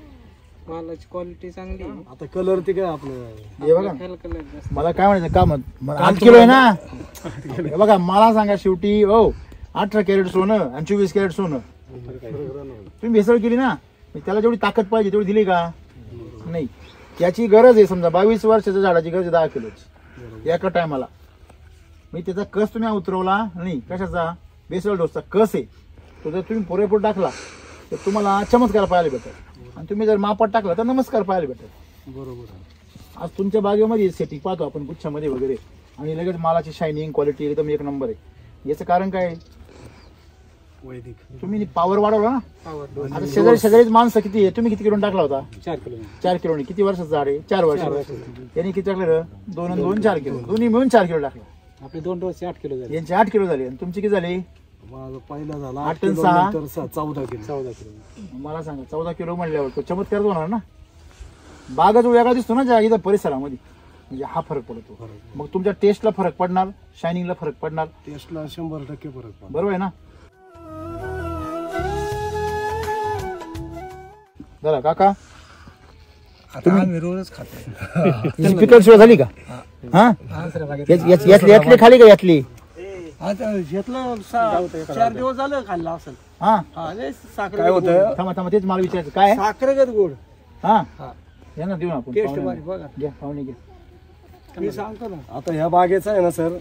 मालाची क्वालिटी चांगली आहे. आता कलर ते काय आपलं हे बघा खाल कलर जास्त. मला काय म्हणायचं का मग 8 किलो आहे ना. हे बघा मला सांगा शेवटी 18 कॅरेट सोनं आणि 24 कॅरेट सोनं तुम्ही भेसळ केली ना. त्याला जेवढी ताकद पाहिजे तेवढी दिली का? नाही. त्याची गरज आहे समजा 22 वर्षाच्या झाडाची गरज आहे 10 किलोची एका टायमाला. म्हणजे त्याचा कस तुम्ही उतरवला नाही. कशाचा? बेसल डोसचा कस आहे तो जर तुम्ही पुरेपूर टाकला तर तुम्हाला चमत्कार पाहायला भेटेल. आणि तुम्ही जर मापात टाकला तर नमस्कार पाहायला भेटेल. बरोबर. आज तुमच्या बागेमध्ये सेटिंग पाहतो आपण गुच्छामध्ये वगैरे आणि लगेच मालाची शायनिंग क्वालिटी एकदम 1 नंबर आहे. याचं कारण काय आहे? वैदिक. तुम्ही पॉवर वाढवला ना. आता शेजारीच माणसं किती आहे? तुम्ही किती किलो टाकला होता? 4 किलो. 4 किलो. किती वर्षाचं झाड आहे? 4 वर्ष. यांनी किती टाकलं? 2 आणि 2 4 किलो. दोन्ही मिळून 4 किलो टाकलं. आपले 2 डोस 8 किलो झाले. यांचे 8 किलो झाले. आणि तुमची किती झाली? माझा पहिला झाला 8 8 आणि किलो, 6. नंतर 14 किलो. 14 किलो. मला सांगा 14 किलो म्हणल्यावर तो चमत्कार होणार ना. बागाचा वेगळा दिसतो ना ज्या इथं परिसरामध्ये. म्हणजे हा फरक पडतो. मग तुमच्या टेस्टला फरक पडणार, शायनिंगला फरक पडणार. टेस्टला 100% फरक पडतो. बरोबर आहे ना. झाला काका आता आम्ही रोजच खातो. पिकल शिवाय झाली का? हा यातली खाली का यातली? आता घेतलं 4 दिवस झालं खाल्ला असेल. हा काय साखर होतं थांबा तेच मला विचारायचं काय? साखरगत गोड. हा या ना देऊ ना आपण. टेस्ट पाहुण्यांना. भारी बघा. घ्या पाहुणे घ्या. मी सांगतो ना. आता ह्या बागेचा आहे ना सर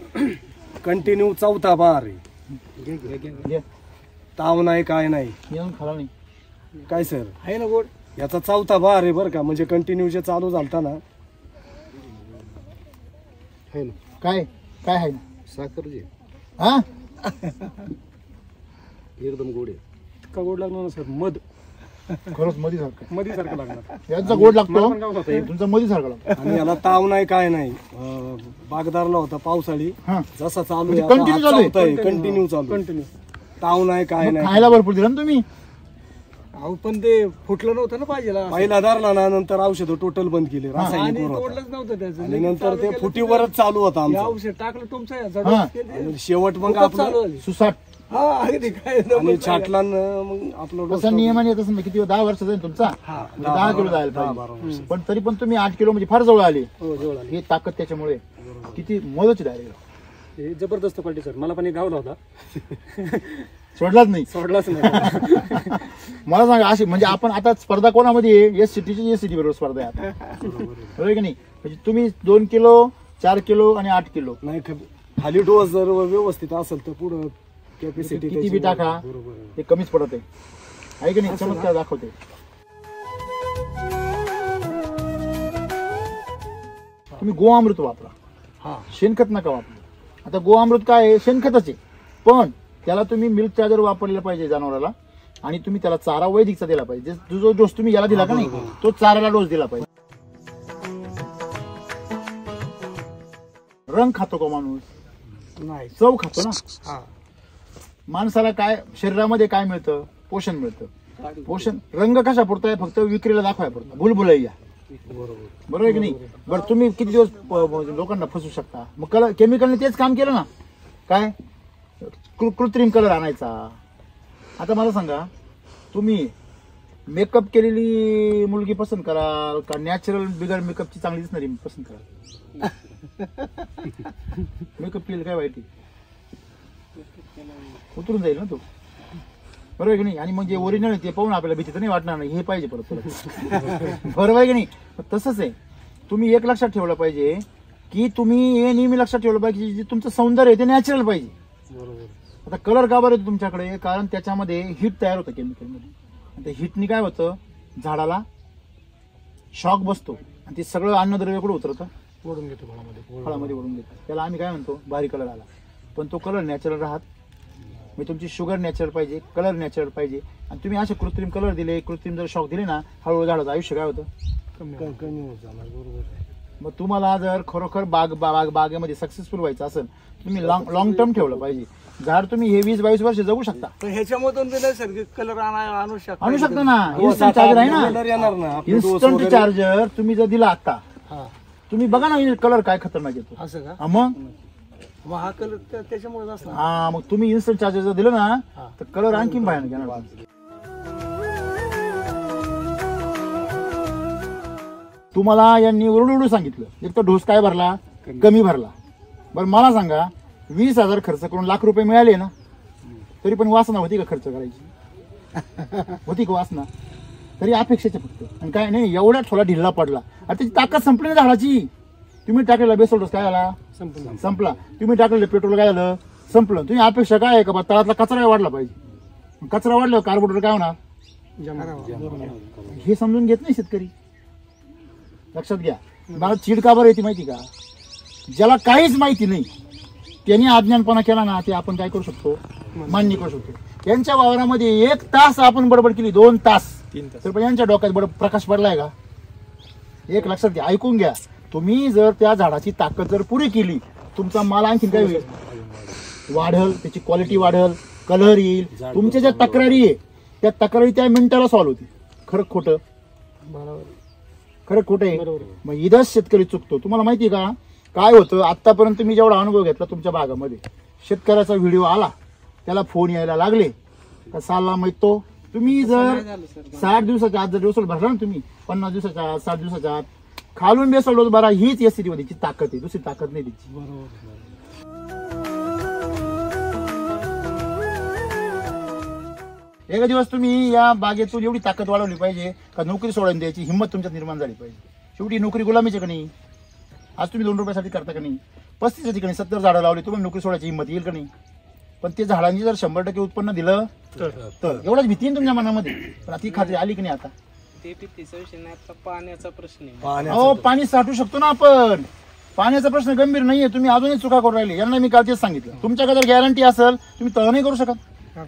कंटिन्यू 4था बहार आहे. घ्या ताव नाही काय नाही. येऊन खाला नाही. काय सर आहे ना गोड. याचा 4था बहार आहे बरं का. म्हणजे कंटिन्यू जे चालू झालता ना. आहे ना काय काय आहे ना? साखर जी हा एकदम गोड आहे. इतका गोड लागणार ना सर. मध खरंच मधी सारखं. मधी सारखं लागणार. यांचा गोड लागतो. मला पण गावात होतं. तुमचा मधी सारखा लागतो. आणि याला ताव नाही काय नाही. बागदारला होता पावसाळी. हा जसा चालू म्हणजे continue चालू आहे? कंटिन्यू चालू. कंटिन्यू. ताव नाही काय मग नाही. खायला भरपूर दिला ना तुम्ही. अहो पण ते फुटलं नव्हतं ना पाहिजे. पहिला धरला ना नंतर औषध टोटल बंद केले. रासायनिक आणि वर होता. तोडलंच नव्हतं त्याचं. आणि नंतर ते फुटीवरच चालू होता हे आमचं. औषध टाकलं तुमचं हा. जडच केलं. आणि शेवट मग खूपच चालू आपलं झाली. सुसाट हा अगदी काय आणि छाटला मग आपलं तसा नियमाने येत असेल ना. किती 10 वर्षाचा आहे तुमचा. म्हणजे 10 किलो जायला पाहिजे. पण तरी पण तुम्ही 8 किलो म्हणजे फार जवळ आले. हो जवळ आले. ही ताकद त्याच्यामुळे किती मदत डायरेक्ट. हे जबरदस्त क्वालिटी सर. मला पण एक गावला होता. सोडलाच नाही. सोडलाच नाही. मला सांगा अशी म्हणजे आपण आता स्पर्धा कोणामध्ये आहे? एस सिटी बरोबर स्पर्धा आहे आता. बरोबर की नाही? म्हणजे तुम्ही 2 किलो 4 किलो आणि 8 किलो नाही खाली डोस जर व्यवस्थित असेल तर पुढं कॅपॅसिटी किती बी टाका ते कमीच पडत आहे की नाही? चमत्कार दाखवते. तुम्ही गोअमृत वापरा. हा शेणखत नका वापरू. आता गोअमृत काय आहे, शेणखतच आहे, पण त्याला तुम्ही मिल्क चार्जर वापरलेला पाहिजे जनावराला, आणि तुम्ही त्याला चारा वैदिकचा दिला पाहिजे. जो डोस तुम्ही याला दिला का नाही, तो चाराला डोस दिला पाहिजे. रंग खातो का माणूस? नाही. चव खातो ना. हा माणसाला काय शरीरामध्ये काय मिळतं? पोषण मिळतं. पोषण रंग कशा पुरता आहे? फक्त विक्रीला दाखवाय पुरता. भुलभुलैया. बरोबर आहे की नाही? बरं, तुम्ही किती दिवस लोकांना फसवू शकता? मग कलर केमिकलने तेच काम केलं ना. काय कृत्रिम कलर आणायचा. आता मला सांगा, तुम्ही मेकअप केलेली मुलगी पसंत कराल का नॅचरल बिगर मेकअपची चांगली दिसणारी पसंत कराल? मेकअप केलं काय वाईट आहे? उतरून जाईल ना तो. बरोबर आहे की नाही? आणि मग जे ओरिजिनल आहे ते पाहून आपल्याला भीती तर नाही वाटणार नाही, हे पाहिजे परत बरोबर आहे की नाही? तसंच आहे. तुम्ही एक लक्षात ठेवलं पाहिजे की तुम्ही हे नेहमी लक्षात ठेवलं पाहिजे, जे तुमचं सौंदर्य आहे ते नॅचरल पाहिजे. आता कलर का बरं येतो तुमच्याकडे? कारण त्याच्यामध्ये हिट तयार होतं केमिकलमध्ये, आणि त्या हिटनी काय होतं, झाडाला शॉक बसतो आणि ते सगळं अन्नद्रव्य कुठं उतरतं, ओढून घेतो फळामध्ये ओढून घेतो. त्याला आम्ही काय म्हणतो, भारी कलर आला. पण तो कलर नॅचरल राहत. म्हणजे तुमची शुगर नॅचरल पाहिजे, कलर नॅचरल पाहिजे. आणि तुम्ही असे कृत्रिम कलर दिले, कृत्रिम जर शॉक दिले ना, हळूहळू झाडाचं आयुष्य काय होतं, कमी होत जाणार. बरोबर. मग तुम्हाला जर खरोखर बागेमध्ये सक्सेसफुल व्हायचं असेल, तुम्ही लॉंग टर्म ठेवलं पाहिजे. झाड तुम्ही हे 20-22 वर्ष जगू शकता. पण ह्याच्यामधून बी नैसर्गिक कलर आणू शकता. आणू शकता ना. इन्स्टंट चार्जर आहे कलर येणार ना ना. आपले डोस इन्स्टंट वगैरे. चार्जर तुम्ही जर दिला आता, हा तुम्ही बघा ना कलर काय खतरनाक येतो. असं का? हा, मग हा कलर त्याच्यामुळेच असणार. हा, मग तुम्ही इन्स्टंट चार्जर जर दिलं ना, तर कलर आणखी भयानक येणार. तुम्हाला यांनी ओरडून सांगितलं, एक तर डोस काय भरला, कमी भरला. बरं मला सांगा, 20,000 खर्च करून लाख रुपये मिळाले ना, तरी पण वासना होती का खर्च करायची? होती का वासना? तरी अपेक्षेच्या फक्त. आणि काय नाही, एवढा थोडा ढिल्ला पडला. आता त्याची ताकद संपली ना झाडाची. तुम्ही टाकलेला बेसल डोस काय झाला? संपला. तुम्ही टाकलेलं पेट्रोल काय झालं? संपलं. तुम्ही अपेक्षा काय आहे का तळातला कचरा वाढला पाहिजे. कचरा वाढल्यावर कार्बोरेटर काय होणार? हे समजून घेत नाही शेतकरी. लक्षात घ्या. मला चीड का बरं येते माहिती का? ज्याला काहीच माहिती नाही त्यांनी अज्ञानपणा केला ना, ते आपण काय करू शकतो, मान्य करू शकतो. यांच्या वावरामध्ये 1 तास आपण बडबड केली, 2 तास, तर पण यांच्या डोक्यात प्रकाश पडलाय का? एक लक्षात घ्या, ऐकून घ्या. तुम्ही जर त्या झाडाची ताकद जर पुरी केली, तुमचा माल आणखी काय होईल, वाढल, त्याची क्वालिटी वाढल, कलर येईल. तुमच्या ज्या तक्रारी आहे त्या तक्रारी त्या मिनिटाला सॉल्व्ह होतील. खरं खोटं? खरं खोटं आहे. मग इथंच शेतकरी चुकतो. तुम्हाला माहिती आहे का काय होतं? आतापर्यंत मी जेवढा अनुभव घेतला तुमच्या भागामध्ये, शेतकऱ्याचा व्हिडिओ आला, त्याला फोन यायला लागले, तर साला माहित तो तुम्ही जर 60 दिवसाच्या आत जर डोसल भरला ना, तुम्ही 50 दिवसाच्या आत, 60 दिवसाच्या आत खालून बेसल डोस भरा. हीच एसटी ची ताकद आहे, दुसरी ताकद नाही त्याची. एका दिवस तुम्ही या बागेतून एवढी ताकद वाढवली पाहिजे का नोकरी सोडून द्यायची हिंमत तुमच्यात निर्माण झाली पाहिजे. शेवटी नोकरी गुलामीची का नाही? आज तुम्ही 2 रुपयासाठी करता का नाही? 35 ठिकाणी 70 झाडं लावली, तुम्हाला नोकरी सोडायची हिंमत येईल का नाही? पण ते झाडांनी जर 100% उत्पन्न दिलं तर एवढाच भीती आहे तुमच्या मनामध्ये. पण ती खात्री आली की नाही आता? ते भीतीचा विषय नाही, आता पाण्याचा प्रश्न आहे. अहो, पाणी साठवू शकतो ना आपण. पाण्याचा प्रश्न गंभीर नाहीये. तुम्ही अजूनही चुका करून राहिले. यांना मी काल तेच सांगितलं, तुमच्याकडे जर गॅरंटी असेल तुम्ही तळ नाही करू शकत.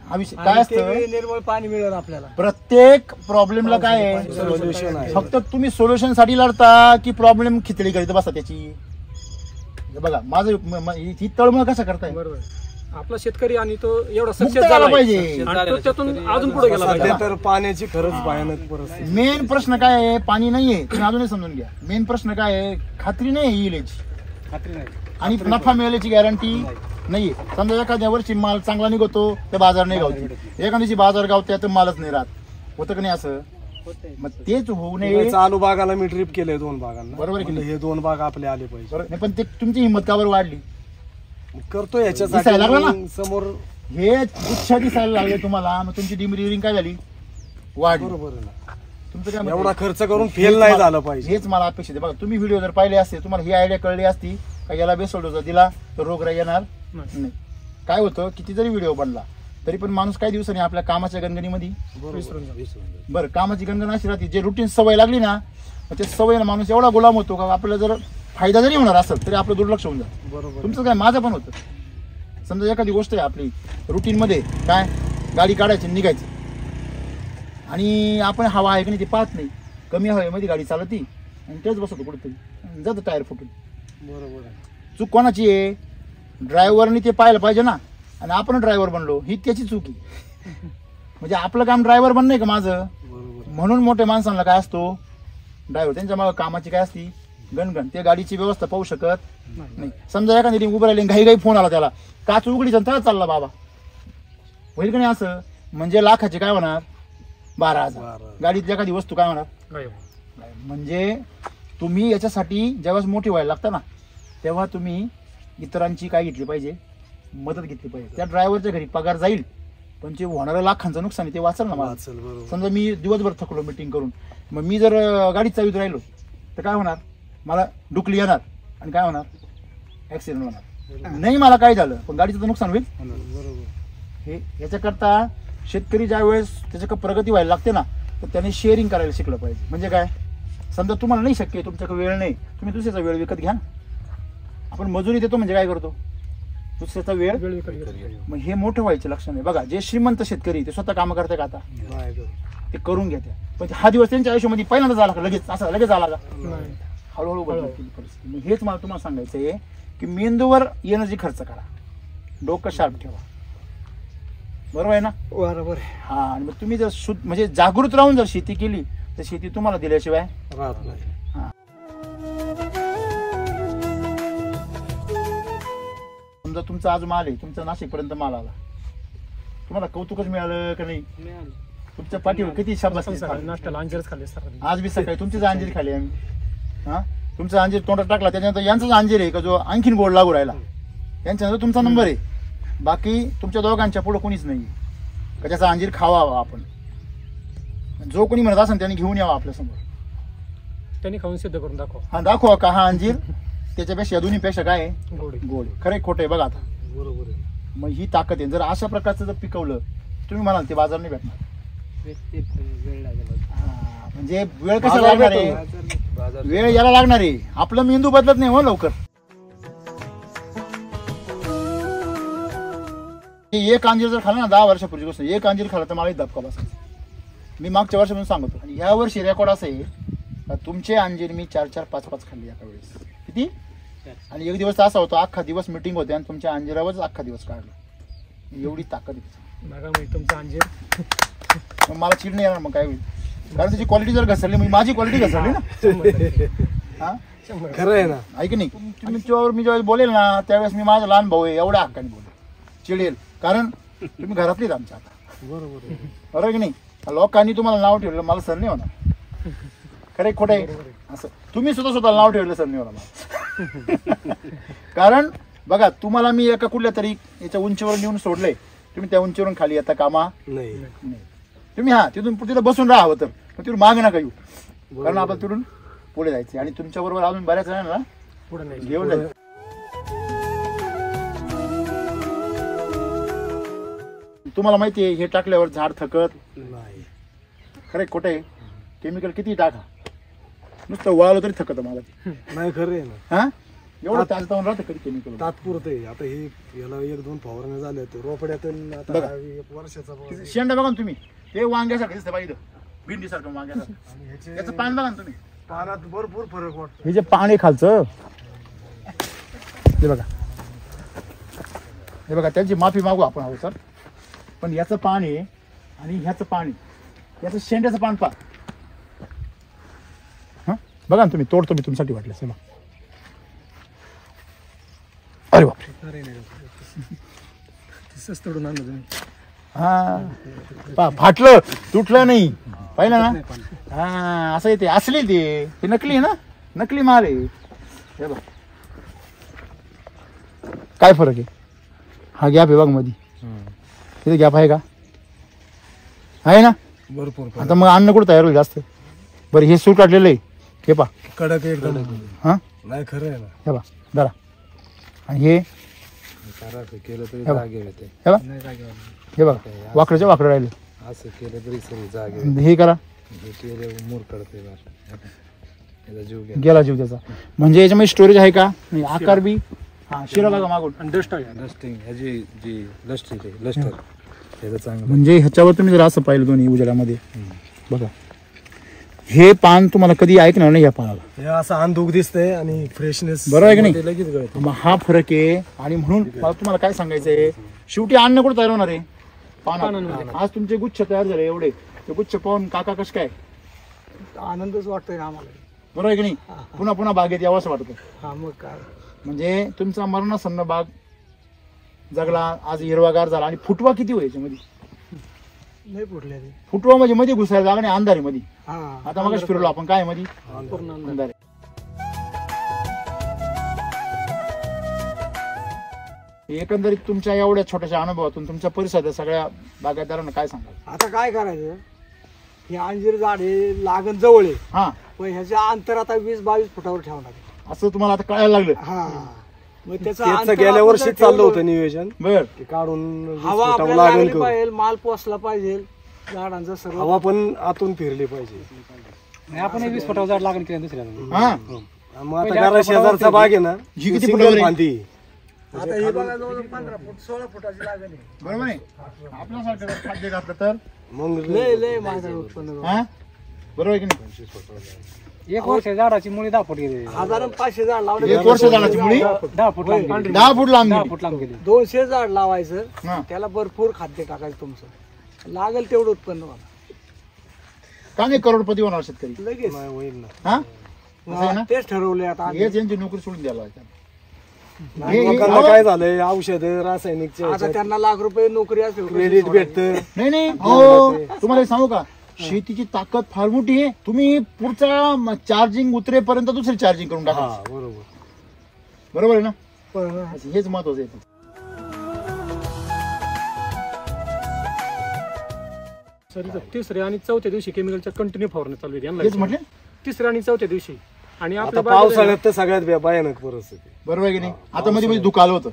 हा विषय काय असतं, निर्मळ पाणी मिळेल आपल्याला. प्रत्येक प्रॉब्लेमला काय आहे सोल्युशन आहे. फक्त तुम्ही सोल्युशन साठी लढता की प्रॉब्लेम खिचडी करीत बसा त्याची. बघा माझं ही तळमळ कसा करताय? बरोबर. आपला शेतकरी आणि तो एवढा मुक्त सक्सेस झाला झाला पाहिजे. आणि तो त्यातून अजून पुढे गेला पाहिजे. सध्या तर पाण्याची खरंच भयानक परिस्थिती. मेन प्रश्न काय आहे? पाणी नाहीये. तुम्ही अजूनही समजून घ्या. मेन प्रश्न काय आहे? खात्री नाही येईल याची, खात्री नाही. आणि नफा मिळाल्याची गॅरंटी नाहीये. समजा एखाद्या वर्षी माल चांगला निघतो तर बाजार नाही गावती, एखाद्या दिवशी बाजार गावते तर मालच नाही राहत. होतं का नाही असं? मग तेच होऊ नये. चालू बागाला मी ट्रिप केलंय 2 बागांना. बरोबर आहे की नाही? हे 2 बाग आपले आले पाहिजे. बरोबर नाही, पण ते तुमची हिंमत का बरं वाढली? करतो दिसायला लागलं ना? याच्यासाठी समोर. हे गुच्छा दिसायला लागले तुम्हाला, मग तुमची डिमिरिंग काय झाली? वाढली. बरोबर आहे ना. तुमचं काय मत एवढा आहे? खर्च करून फेल नाही झालं पाहिजे. हेच मला अपेक्षित आहे. बघा तुम्ही व्हिडिओ जर पाहिले असते, तुम्हाला ही आयडिया कळली असती का याला बेसल डोस दिला तर रोगराई येणार नाही. काय होतं, किती जरी व्हिडिओ बनला तरी पण माणूस काही दिवसांनी आपल्या कामाच्या गणगणीमध्ये विसरून जातो. बरं, कामाची गणगण अशी राहते, जे रुटीन सवय लागली ना, मग ते सवयीनं माणूस एवढा गुलाम होतो का आपल्याला जर फायदा जरी होणार असेल तरी आपलं दुर्लक्ष होऊन जातं. बरोबर तुमचं काय माझं पण होतं. समजा एखादी गोष्ट आहे आपली रुटीनमध्ये काय गाडी काढायची निघायची आणि आपण हवा आहे की नाही ते पाहत नाही, कमी हवेमध्ये गाडी चालती आणि तेच बसतो कुठेतरी जातं टायर फुटून. बरोबर आहे. चूक कोणाची आहे? ड्रायव्हरनी ते पाहायला पाहिजे ना, आणि आपण ड्रायव्हर बनलो ही त्याची चूक आहे. म्हणजे आपलं काम ड्रायव्हर बनणं आहे का माझं? म्हणून मोठ्या माणसांना काय असतो ड्रायव्हर, त्यांच्या मागे कामाची काय असती गणगण, ते गाडीची व्यवस्था पाहू शकत नाही. समजा एखादी उभं राहिले घाई फोन आला त्याला, काच उघडी तर चालला बाबा, होईल का नाही असं? म्हणजे लाखाचे काय होणार 12,000. गाडीतली एखादी वस्तू काय होणार? म्हणजे तुम्ही याच्यासाठी जेव्हा मोठी व्हायला लागता ना तेव्हा तुम्ही इतरांची काय घेतली पाहिजे, मदत घेतली पाहिजे. त्या ड्रायव्हरच्या घरी पगार जाईल पण जे होणारं लाखांचं नुकसान आहे ते वाचल ना मला. समजा मी दिवसभर थकलो मीटिंग करून, मग मी जर गाडीत चालवत राहिलो तर काय होणार? मला डुकली येणार आणि काय होणार? ऍक्सिडेंट होणार. नाही मला काय झालं पण गाडीचं तर नुकसान होईल. हे याच्याकरता शेतकरी ज्या वेळेस त्याच्याकडे प्रगती व्हायला लागते ना तर त्याने शेअरिंग करायला शिकलं पाहिजे. म्हणजे काय, समजा तुम्हाला नाही शक्य आहे, तुमच्याकडे वेळ नाही, तुम्ही दुसऱ्याचा वेळ विकत घ्या ना. आपण मजुरी देतो म्हणजे काय करतो? दुसऱ्याचा वेळ विकत. मग हे मोठं व्हायचं लक्षण आहे. बघा जे श्रीमंत शेतकरी ते स्वतः कामं करते का आता? ते करून घेते. पण हा दिवस त्यांच्या आयुष्यामध्ये पहिल्यांदा झाला का लगेच असं लगेच आला का? हळूहळू बदलतील परिस्थिती. हेच मला तुम्हाला सांगायचं आहे की मेंदूवर एनर्जी खर्च करा, डोकं शार्प ठेवा. बरोबर आहे ना? बरोबर. हा, आणि मग तुम्ही जर शुद्ध म्हणजे जागृत राहून जर शेती केली तर शेती तुम्हाला दिल्याशिवाय राहत नाही. समजा तुमचा आज माल आहे, तुमचा नाशिक पर्यंत माल आला, तुम्हाला कौतुकच मिळालं का नाही? तुमच्या पाठीवर किती शाबासकी. नाश्त्याला अंजीरच खाल्ले सर. आज बी सकाळी तुमचीच अंजीर खाली आम्ही. हा, तुमचा अंजीर तोंडात टाकला त्याच्यानंतर यांचाच अंजीर आहे का जो आणखीन गोड लागू राहिला, यांच्यानंतर तुमचा नंबर आहे. बाकी तुमच्या दोघांच्या पुढे कोणीच नाही का त्याचा अंजीर खावा आपण. जो कोणी म्हणत असेल त्यांनी घेऊन यावा आपल्या समोर, त्यांनी खाऊन सिद्ध करून दाखवा. हा दाखवा का हा अंजीर त्याच्यापेक्षा दोन्हीपेक्षा काय आहे? गोड. गोड. खरे खोटे आहे बघा आता. बरोबर आहे. मग ही ताकद आहे. जर अशा प्रकारचं जर पिकवलं तुम्ही म्हणाल ते बाजार नाही भेटणार. वेळ लागेल. हा, म्हणजे वेळ कसा लागणार आहे? वेळ याला लागणार आहे. आपलं मेंदू बदलत नाही हो लवकर. एक अंजीर जर खाल्ला ना 10 वर्षापूर्वी गोष्ट, एक अंजीर खाल्ला तर मला एक धपका बसायचा. मी मागच्या वर्षापासून सांगतो. आणि ह्या वर्षी रेकॉर्ड असं आहे का तुमचे अंजीर मी 4-4, 5-5 खाल्ली एका वेळेस. किती? आणि एक दिवस असा होता अख्खा दिवस मीटिंग होते आणि तुमच्या अंजिरावरच अख्खा दिवस काढला. एवढी ताकद आहे तुमचा अंजीर. मग मला चिड नाही येणार मग काय होईल? कारण त्याची क्वालिटी जर घसरली म्हणजे माझी क्वालिटी घसरली ना. हा, खरं आहे ना. ऐक नाही, तुमच्यावर मी ज्यावेळेस बोलेल ना त्यावेळेस मी माझा लहान भाऊ आहे एवढ्या हक्काने बोलेल, चिडेल. कारण तुम्ही घरातलीच आमच्या आता. बरोबर आहे. बरोबर की नाही? लोकांनी तुम्हाला नाव ठेवलं मला सर नाही होणार. खरे खोटे असं तुम्ही स्वतःला नाव ठेवलं सर नाही होणार मला. कारण बघा तुम्हाला मी एका कुठल्या तरी याच्या उंचीवर नेऊन सोडलंय, तुम्ही त्या उंचीवरून खाली येता कामा नाही. तुम्ही. हा, तिथून तिथं बसून राहावं तर तिथून मागे नका येऊ. कारण आपण तिथून पुढे जायचे आणि तुमच्या बरोबर अजून बऱ्याच जणांना पुढे घेऊन जायचं. तुम्हाला माहिती आहे हे टाकल्यावर झाड थकत नाही. खरे खोटे? केमिकल किती टाका नुसतं वळालं तरी थकत मला. नाही खरं आहे ना. हा, एवढं ताजतावून राहतं कधी केमिकल. तात्पुरतं आहे. आता हे याला 1-2 फवारण्या झाल्या तर रोपड्यातून आता बघा. 1 वर्षाचा शेंडा बघा ना तुम्ही, ते वांग्यासारखं दिसतं पाहिजे, भिंडीसारखं वांग्यासारखं. याचं पान बघा ना तुम्ही, पानात भरपूर फरक वाटतो. हे जे पान आहे खालचं हे बघा, हे बघा त्यांची माफी मागू आपण हवं सर, पण याचं पान आहे आणि ह्याचं पान आहे, याचं शेंड्याचं पान पा. हा बघा ना तुम्ही, तोडतो मी तुमच्यासाठी वाटलं चला. अरे बापरे, तोडून आणलं तुम्ही. हा फाटलं तुटलं नाही पाहिलं ना. हा असं येते, असली ते नकली ना, नकली माल आहे. हे बघ काय फरक आहे. हा गॅप आहे बघ मध्ये, तिथे गॅप आहे का? आहे ना भरपूर. आता मग अन्न कुठं तयार होईल जास्त? बरं हे सूट काढलेलं आहे हे पा, कडक एकदम. हा नाही खरं आहे ना. हे बा जरा, आणि हे केलं तरी हे बघ. जागे होते. हे बघ, हे बघा वाकडच्या वाकडं राहिले. असं केलं तरी सगळी जागे हे करा, हे केलं मूर कडते. याचा जीव गेला. गेला जीव त्याचा. म्हणजे याच्यामध्ये स्टोरेज आहे का? नाही. आकार बी हा शिरा बघा मागून. आणि डस्ट आहे डस्टिंग ह्याची जी लस्टर त्याचं चांगलं. म्हणजे ह्याच्यावर तुम्ही जर असं पाहिलं दोन्ही उजेडामध्ये बघा, हे पान तुम्हाला कधी ऐकणार नाही या पानाला. हे असं अंधुक दिसतंय आणि फ्रेशनेस बरोबर आहे की नाही? ते लगेच गळतं. मग हा फरक आहे. आणि म्हणून मला तुम्हाला काय सांगायचंय, शेवटी अन्न कुठं तयार होणार आहे? पानात. आज तुमचे गुच्छ तयार झाले एवढे, ते गुच्छ पाहून काका कस काय आनंदच वाटतोय ना आम्हाला. बरोबर आहे की नाही? पुन्हा पुन्हा बागेत यावं असं वाटतं. हा मग काय म्हणजे तुमचा मरणासन्न बाग जगला, आज हिरवागार झाला. आणि फुटवा किती व्हायचे मध्ये? नाही फुटले ते. फुटवा म्हणजे मध्ये घुसायला जागा नाही, अंधारी मध्ये. हा आता मग फिरलो आपण काय मध्ये पूर्ण अंधारे. एकंदरीत तुमच्या एवढ्या छोट्याशा अनुभवातून तुमच्या परिसरात सगळ्या बागायतदारांना काय सांगाल? आता काय करायचं, हे अंजीर झाड हे लागण जवळ आहे, हा, पण ह्याचं अंतर आता 20-22 फुटावर ठेवणार आहे. असं तुम्हाला आता कळायला लागलं. हा मग त्याचं त्याचं अंतर गेल्या आपण वर्षी जर चाललं ठेवलं, होतं नियोजन बर. की काढून हवा फुटावं आपल्याला लागेल लागली करून. पाहिजे, माल पोचला पाहिजे, झाडांचा सर्व हवा पण आतून फिरली पाहिजे. आपण 20 फुटावर झाड लागण केलं दुसऱ्या. हा, मग आता घरा शेजारचा बाग आहे ना, जी किती single फुटावर आहे? फांदी. आता हे बघा जवळ 15 फूट 16 फुटाची लागण आहे. बरोबर आहे. आपल्यासारखं जर खाद्य घातलं तर मग लय लय माझं उत्पन्न हा, बरोबर आहे की नाही? 1 वर्ष झाडाची मुळी 10 फूट गेली. 1500 झाड लावले. 1 वर्ष झाडाची मुळी 10 फूट लांब गेली. 10 फूट लांब 10 गेली. फूट लांब गेली. 200 झाड लावायचं, हा. त्याला भरपूर खाद्य टाकायचं तुमचं, लागेल तेवढं उत्पन्न व्हावं. का नाही करोडपती होणार शेतकरी? लगेच नाही होईल ना. हा, असं आहे ना? तेच ठरवले आता आम्ही. हेच यांची नोकरी सोडून द्यायला लागते. लोकांना काय झालंय, औषध रासायनिकचे आता त्यांना लाख रुपये नोकरी असेल क्रेडिट भेटतं. नाही नाही हो, तुम्हाला एक सांगू का, शेतीची ताकद फार मोठी आहे. तुम्ही पुढचा चार्जिंग उतरेपर्यंत दुसरी चार्जिंग करून टाका. हा बरोबर. बरोबर आहे ना? पण हेच महत्वाचं आहे. सर तिसऱ्या आणि चौथ्या दिवशी केमिकलच्या कंटिन्यू फवारणी चालू आहे. हेच म्हटलं. तिसऱ्या आणि चौथ्या दिवशी. आणि आता आपल्या बागेत पावसाळ्यात तर सगळ्यात भयानक परिस्थिती. बरोबर आहे की नाही? आता मध्ये मध्ये दुःख आलं होतं.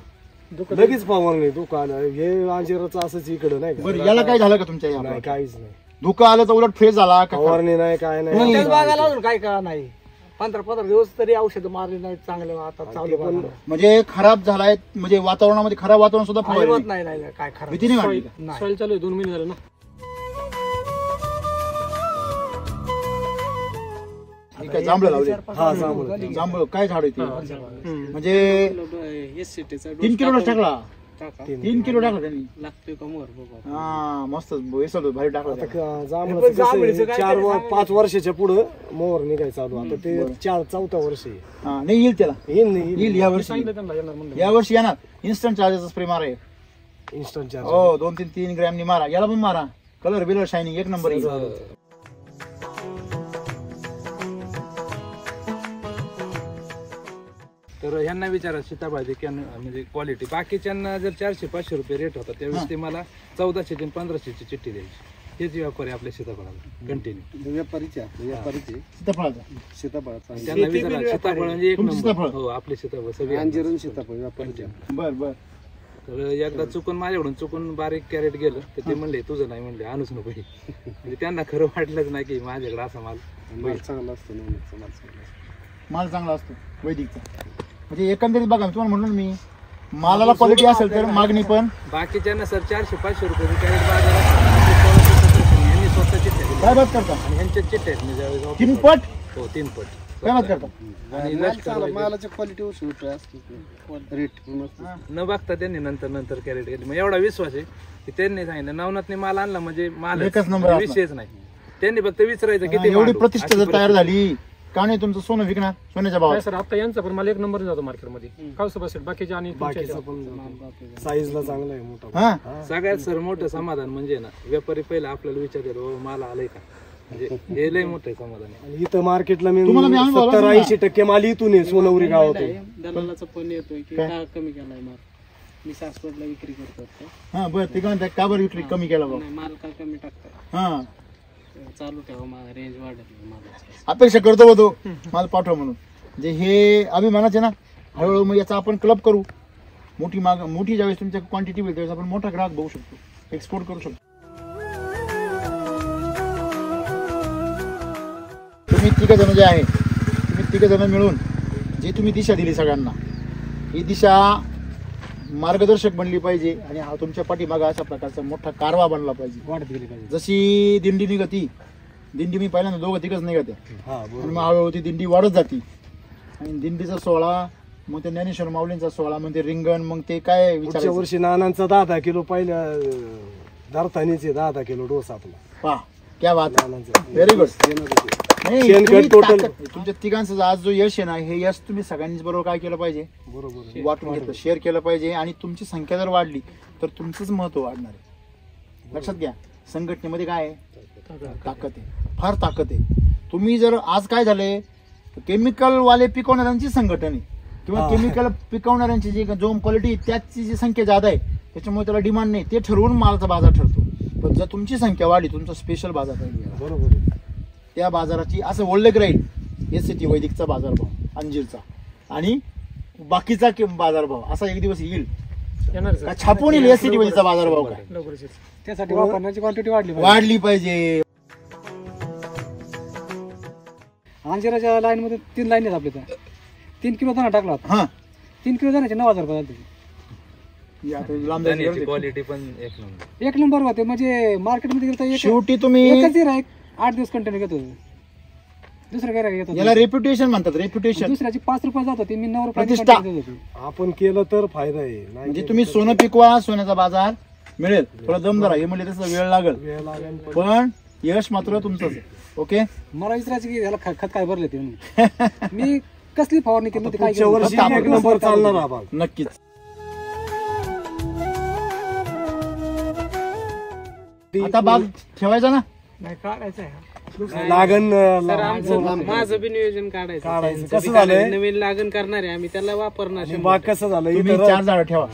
लगेच फवारणी दुकान हे अंजिराचं असंच इकडं नाही का? बरं, याला काय झालं का तुमच्या नाही या काहीच नाही. धुकं आलं तर उलट फ्रेश झाला का? फवारणी नाही काय नाही. त्याच बागाला अजून काय करा नाही. 15 दिवस तरी औषध मारली नाही चांगले. आता चालू पण म्हणजे खराब झालाय, म्हणजे वातावरणामध्ये खराब वातावरण सुद्धा फवारणी. नाही नाही काय खरं भीती नाही वाटली का? नाही. सॉइल चालू आहे 2 महिने झाले ना. हे काय जांभळं लावले? हा जांभळं. जांभळं काय झाड आहे ते? म्हणजे एस 3 किलो टाकला. टाका 3 किलो टाकला त्यांनी. लागतोय का मोर बघा. हा मस्त वेसल भारी टाकला त्याने. जांभळाचं कसं जांभळीचं आहे, काय 4-5 वर्षाच्या पुढं मोहर निघाय चालू. आता ते 4-4 वर्ष आहे. हा नाही, येईल त्याला. येईल या वर्षी. सांगितलं त्यांना येणार म्हणलं. या वर्षी येणार. इन्स्टंट चार्जेस स्प्रे मारा आहे. Instant charge. हो 2-3 ग्रॅमनी मारा. याला पण मारा. कलर बिलर शायनिंग एक नंबर येईल. तर ह्यांना विचारा सीताफळाची कॅन म्हणजे क्वालिटी. बाकीच्यांना जर 400-500 रुपये रेट होता त्यावेळेस ते मला 1400 आणि 1500ची चिठ्ठी द्यायची. हेच व्यापारी आपल्या सीताफळाला कंटिन्यू. सीताफळाचा. त्यांना विचारा सीताफळ म्हणजे एक तुमची नंबर. सीताफळ? हो आपले सीताफळ सगळे अंजिरून सीताफळ व्यापारी. बर बर. तर एकदा चुकून माझ्याकडून चुकून बारीक कॅरेट गेलं तर ते म्हणले तुझं नाही, म्हणले आणूच नको हे. म्हणजे त्यांना खरं वाटलंच नाही की माझ्याकडे असा माल माल चांगला असतो ना. माल चांगला असतो वैदिकचा. म्हणजे एकंदरीत बघा, मी तुम्हाला म्हणून मी मालाला क्वालिटी असेल तर मागणी पण. बाकीच्यांना सर 400-500 रुपये कॅरेट बाजारात यांनी स्वतः चिठ्ठ्या दिल्या. काय बात करता? आणि ह्यांच्या चिठ्ठ्या आहेत म्हणजे ज्यावेळेस 3 पट? हो 3 पट. काय बात करता? आणि लष्कर वगैरे. मालाच्या क्वालिटीवर सूट असतो रेट न बघता त्यांनी नंतर कॅरेट घेतली. मग एवढा विश्वास आहे की त्यांनी सांगितलं नवनाथने माल आणला म्हणजे माल एकच नंबर असणार. विषयच नाही. त्यांनी फक्त विचारायचं किती एवढी मांडू. प्रतिष्ठा जर तयार झाली का नाही तुमचं सोनं विकणार सोन्याच्या काय भावात. सर आता यांचा पण मला 1 नंबर जातो मार्केटमध्ये. कावसा बसेल बाकीचे आणि तुमच्या बाकीचं पण साईजला चांगला आहे मोठा. हा सगळ्यात सर मोठं समाधान म्हणजे ना व्यापारी पहिला आपल्याला विचारले बाबा माल आलाय का, म्हणजे हे लय मोठं समाधान आहे. आणि इथं मार्केटला तुम्हाला मी अनुभव आला 70-80% माल इथून आहे सोनवरी गावातून. दलालाचा फोन येतोय की का कमी केलाय माल. मी सासवडला विक्री करतो आता. हा बर. ते काय म्हणतात का बरं विक्री कमी केला बघ. नाही माल का कमी टाकताय. हा चालू ठेवा रेंज वाढत मालाची. अपेक्षा करतो बा तो माल पाठवा म्हणून. म्हणजे हे अभिमानाचे ना. हळूहळू मग याचा आपण क्लब करू. मोठी ज्यावेळेस तुमच्या क्वांटिटी होईल त्यावेळेस आपण मोठा ग्राहक बघू शकतो, एक्सपोर्ट करू शकतो. तुम्ही तिघ जण जे आहे तिघजण मिळून जी तुम्ही दिशा दिली सगळ्यांना, ही दिशा मार्गदर्शक बनली पाहिजे आणि हा तुमच्या पाठीमागा अशा प्रकारचा मोठा कारवा बनला पाहिजे. वाढत गेली पाहिजे. जशी दिंडी निघती, दिंडी मी पहिल्यांदा दोघं तिघच निघते हा आणि बरोबर. मग हळूहळू ती दिंडी वाढत जाती आणि दिंडीचा सोहळा, मग ते ज्ञानेश्वर माऊलींचा सोहळा, मग ते रिंगण, मग ते काय पुढच्या विचारायचं. वर्षी नानांचा 10 किलो पहिल्या धरतानीचे 10 किलो डोस आपला पहा क्या बात, नानांचा. Very good. नाही, शेणखत तुम्ही total. तुमच्या तिघांचं आज जो यश आहे ना, हे यश तुम्ही सगळ्यांनीच बरोबर काय केलं पाहिजे, बरोबर. वाटून घेतलं, शेअर केलं पाहिजे. आणि तुमची संख्या जर वाढली तर तुमचंच महत्व वाढणार आहे. लक्षात घ्या, संघटनेमध्ये काय आहे, ताकद आहे, फार ताकद आहे. तुम्ही जर आज काय झाले, केमिकल वाले पिकवणाऱ्यांची संघटना आहे किंवा केमिकल पिकवणाऱ्यांची जी जो क्वालिटी त्याची जी संख्या जादा आहे, त्याच्यामुळे त्याला डिमांड नाही, ते ठरवून मालाचा बाजार ठरतो. पण जर तुमची संख्या वाढली, तुमचा स्पेशल बाजार पाहिजे, बरोबर आहे. त्या बाजाराची असं उल्लेख राहील, SCT वैदिकचा बाजारभाव, अंजीरचा आणि बाकीचा बाजारभाव असा एक दिवस येईल येणार का, छापून येईल SCT वैदिकचा बाजारभाव काय, लवकरच येईल. त्यासाठी वापरण्याची क्वांटिटी वाढली पाहिजे. वाढली पाहिजे. अंजिराच्या लाईन मध्ये 3 लाईन आहेत आपल्या, 3 किलो दाणा टाकला होता. हा 3 किलो दाण्याचे 9,000 रुपये झाले. हे आता लांब जायची गरज दाण्याची आहे. क्वालिटी पण एक नंबर. 1 नंबर होते, म्हणजे मार्केटमध्ये गेलं तर शेवटी तुम्ही एकच गिऱ्हाईक 8 दिवस कंटिन्यू घेत होते. दुसरं गिऱ्हाईक घेत होते. याला रेप्युटेशन म्हणतात, रेप्युटेशन. दुसऱ्याची 5 रुपये जात होती, मी 9 रुपये प्रतिष्ठा. देत होती. आपण केलं तर फायदा आहे, नाही म्हणजे केलं तुम्ही तर सोनं पिकवा, सोन्याचा बाजार मिळेल, थोडा दम धरा, हे म्हणजे तसं वेळ लागेल, वेळ लागेल. पण यश मात्र तुमचंच आहे. ओके, मला विचारायचं की याला खत काय भरले ते म्हणून. मी कसली फवारणी केली होती, काय पुढच्या केलं वर्षी होतं? 1 नंबर चालणार हा भाग. नक्कीच. आता बाग ठेवायचा ना, नाही काढायचं आहे. लागण सर आमचं माझं बी नियोजन काढायचं. काढायचं. त्यांचं कसं बी काढायचं. झालंय? नवीन लागण करणार आहे आम्ही, त्याला वापरणार आणि बाग कसं झालं, तुम्ही इथं 4 झाडं ठेवा,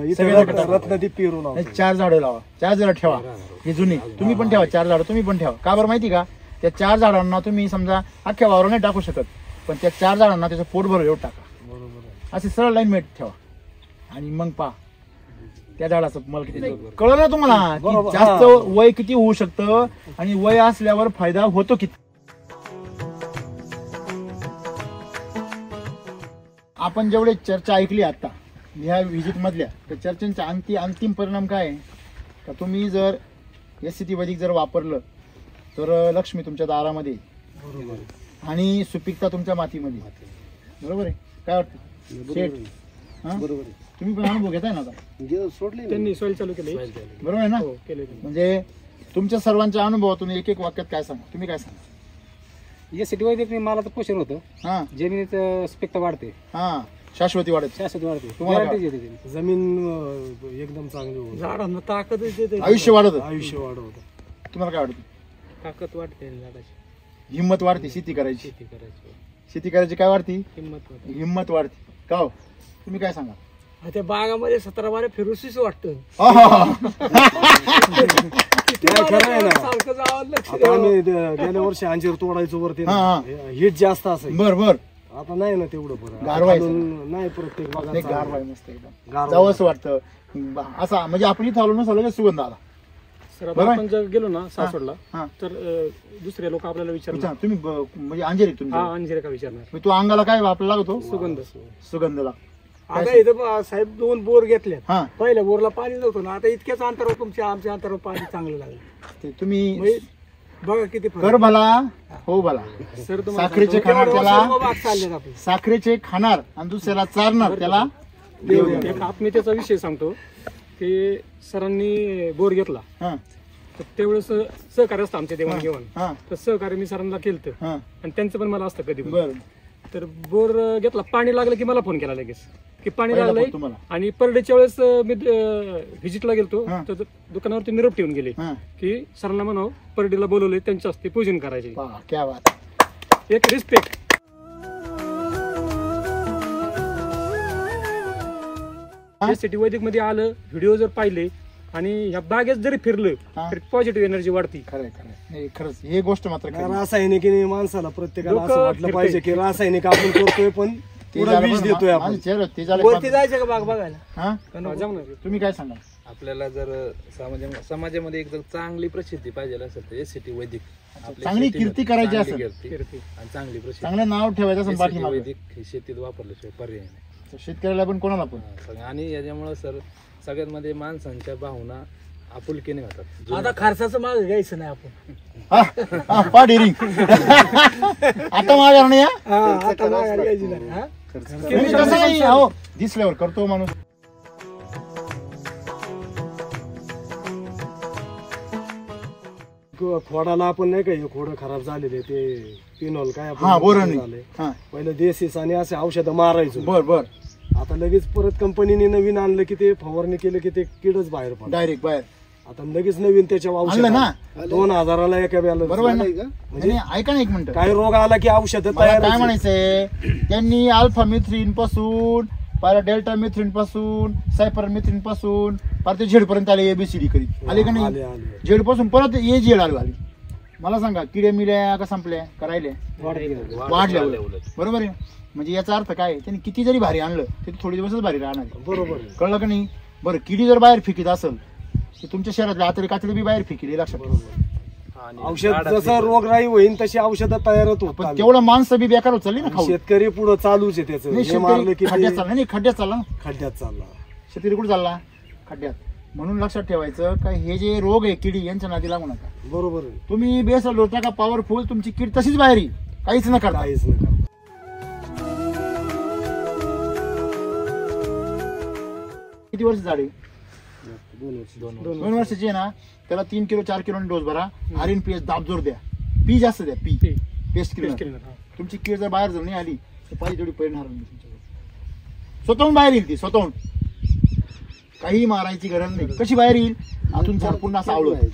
इथं रत्नदीप पेरून नाही, 4 झाडं लावा, 4 झाडं ठेवा, ही जुनी. तुम्ही पण ठेवा 4 झाडं, तुम्ही पण ठेवा. का बरं माहिती का, त्या 4 झाडांना तुम्ही समजा अख्ख्या वावर नाही टाकू शकत, पण त्या 4 झाडांना त्याचं पोट भरून एवढं टाका, असे सरळ लाईन मेट ठेवा आणि मग पहा त्या झाडाचं मला किती कळलं ना तुम्हाला, की जास्त वय किती होऊ शकतं आणि वय असल्यावर फायदा होतो किती. आपण जेवढे चर्चा ऐकली आता ह्या व्हिजिट मधल्या, त्या चर्चेचा अंतिम परिणाम काय आहे का, तुम्ही जर SCT वैदिक जर वापरलं तर लक्ष्मी तुमच्या दारामध्ये आणि सुपीकता तुमच्या मातीमध्ये. बरोबर आहे, काय वाटतं शेठ? हा? बरोबर आहे. तुम्ही पण अनुभव घेताय ना आता, सोडले त्यांनी सॉइल चालू केले. बरोबर आहे ना? हो केले. म्हणजे तुमच्या सर्वांच्या अनुभवातून एक एक वाक्यात काय सांगा, तुम्ही काय सांगा? SCT वैदिक मला तर पोषण होतं, हा जमिनीत स्पेक्ट वाढते, हा शाश्वती वाढत, शाश्वत वाढते, तुम्हाला गॅरंटी येते ती. जमीन एकदम चांगली होती, झाडांना ताकद येते. आयुष्य वाढत. आयुष्य वाढवतं. तुम्हाला काय वाटतं? ताकद वाढते झाडाची, हिंमत वाढते शेती करायची, शेती करायची शेती करायची काय वाढती, हिंमत वाढते. हिंमत वाढते. का हो? तुम्ही काय सांगा? त्या बागामध्ये 17 बारे फिरूशीच वाटतं. नाही, खरं आहे ना. सारखं जावं लक्ष आता आम्ही गेल्या वर्षी अंजीर तोडायचो वरती, हा. हिट जास्त असायची. बर बर, आता नाही ना तेवढं बरं, गारवा आहे खालून नाही प्रत्येक ते भागात गार वाय मस्त एकदम गारवा. जावंच वाटतं. असा म्हणजे आपण इथं आलो ना सगळं सुगंध आला. सर आता बरोबर. आपण जर गेलो ना सासवडला, हा. तर दुसरे लोक आपल्याला विचारणार, विचार, तुम्ही म्हणजे अंजेरी हा तुम्ही अंजिरे का विचारणार, मग तो अंगाला काय आपल्याला लागतो, सुगंध. सुगंधला. आता इथं साहेब 2 बोर घेतले. हा पहिल्या बोरला पाणी नव्हतं ना, आता इतक्याच अंतरावर आमच्या अंतरावर पाणी चांगलं लागलं. ते तुम्ही म्हणजे बघा किती फरक. कर भला हो भला. सर तुम्हाला साखरेचे खाणार त्याला, बाग चालले आपले. साखरेचे खाणार आणि दुसऱ्याला चारणार त्याला देव देणार. एक आत्मीयतेचा विषय सांगतो की सरांनी बोर घेतला, हा तर त्यावेळेस सहकार्य असतं आमच्या देवाणघेवाण, हा तर सहकार्य मी सरांना केलं हा आणि त्यांचं पण मला असतं कधी पण. बर. तर बोर घेतला, पाणी लागलं की मला फोन केला लगेच की पाणी पहिला लागलंय. फोन तुम्हाला? आणि पर डेच्या वेळेस मी व्हिजिटला गेलतो, हा. तर दुकानावरती निरोप ठेवून गेले हा की सरांना म्हणावं पर डेला बोलवले, त्यांच्या हस्ते पूजन करायचे. वा, क्या बात. एक रिस्पेक्ट. SCT वैदिक मध्ये आलं, व्हिडिओ जर पाहिले आणि ह्या बागेत जरी फिरलं हा. तर पॉझिटिव्ह एनर्जी वाढती. खरंय खरंय, नाही खरंच हे गोष्ट मात्र खरी. रासायनिकीने माणसाला प्रत्येकाला डोकं असं वाटलं फिरतंय. पाहिजे की रासायनिक आपण करतोय पण ते पुढे झालं वीज पण देतोय माझं आपण. चेहरा ते झालं वरती पण. जायचं का बाग बघायला? हा हा, जाऊ ना. तुम्ही काय सांगा? आपल्याला जर समाजामध्ये एक जर चांगली प्रसिद्धी पाहिजे असेल तर SCT वैदिक आपल्या चांगली शेतीमध्ये कीर्ती करायची चांगली असेल. कीर्ती आणि चांगली प्रसिद्धी. चांगलं नाव ठेवायचं असेल SCT पाठीमागे वैदिक शेतीत वापरल्याशिवाय पर्याय नाही. शेतकऱ्याला पण कोणाला पण आणि याच्यामुळे सर सगळ्यात मध्ये माणसांच्या भावना आपुलकीने होतात. आता खर्चाचं माग घ्यायचं नाही आपण. पा डेरिंग आता माझ्या नाही आता माघारी घ्यायची नाही, हा? तसं नाही हो, दिसल्यावर करतो माणूस. खोडाला आपण नाही का हे खोडं खराब झालेले ते पिनॉल काय आपण हा बोरण झालंय. हा पहिलं देसीस आणि असे औषधं मारायचो. बर बर आता लगेच परत कंपनीने नवीन आणलं की ते फवारणी केलं की ते किडच बाहेर पडलं. डायरेक्ट बाहेर आता लगेच नवीन त्याच्या औषध आणलं ना? 2000ला एका बॅलन्स. बरोबर आहे ना? म्हणजे ऐका ना एक मिनिट, काय रोग आला की औषध मला तयार काय म्हणायचंय, त्यांनी अल्फा मिथ्रिन पासून डेल्टा मिथ्रिन पासून सायपर मिथ्रिन पासून ते झेड पर्यंत आले, एबीसीडी करीत आले का नाही? आले. झेड पासून परत ए झेड आली. मला सांगा किड्या मिल्या का संपल्या का राहिल्या? वाढल्या बरोबर आहे. म्हणजे याचा अर्थ काय, त्यांनी किती जरी भारी आणलं तरी थोडे दिवसच भारी राहणार आहे. बरोबर आहे. कळलं का नाही? बरं, किडी जर बाहेर फेकीत असेल तर तुमच्या शहरातल्या आतडी कातडी बी बाहेर फेकील, लक्षात ठेवा. औषध जसं रोगराई होईल तशी औषधं तयार होत पण होतात. तेवढं माणसं बी बेकार होत चालली ना खाऊ. शेतकरी पुढे चालूच आहे त्याचं. नाही, हे मारलं की शेतकरी खड्ड्यात ते चालला, नाही खड्ड्यात चालला ना, खड्ड्यात चालला. शेतकरी कुठे चालला? खड्ड्यात. म्हणून लक्षात ठेवायचं का हे जे रोग आहे किडी, यांच्या नादी लागू नका. बरोबर आहे. तुम्ही बेसल लोटा का पॉवरफुल, तुमची कीड तशीच बाहेर येईल, काहीच न करता. काहीच नाही करत. किती वर्ष झाले? 2 वर्षाची आहे ना, त्याला 3 किलो 4 किलो डोस भरा. आर पी एस दाबजोर द्या, पी जास्त द्या, पी पेस्ट क्लीनर. तुमची कीड जर बाहेर जर नाही आली तर पाहिजे तेवढी परिणाम नाही तुमच्यावर. स्वतःहून बाहेर येईल ती, स्वतःहून, काही मारायची गरज नाही. कशी बाहेर येईल? आतून पुन्हा असं आवडत.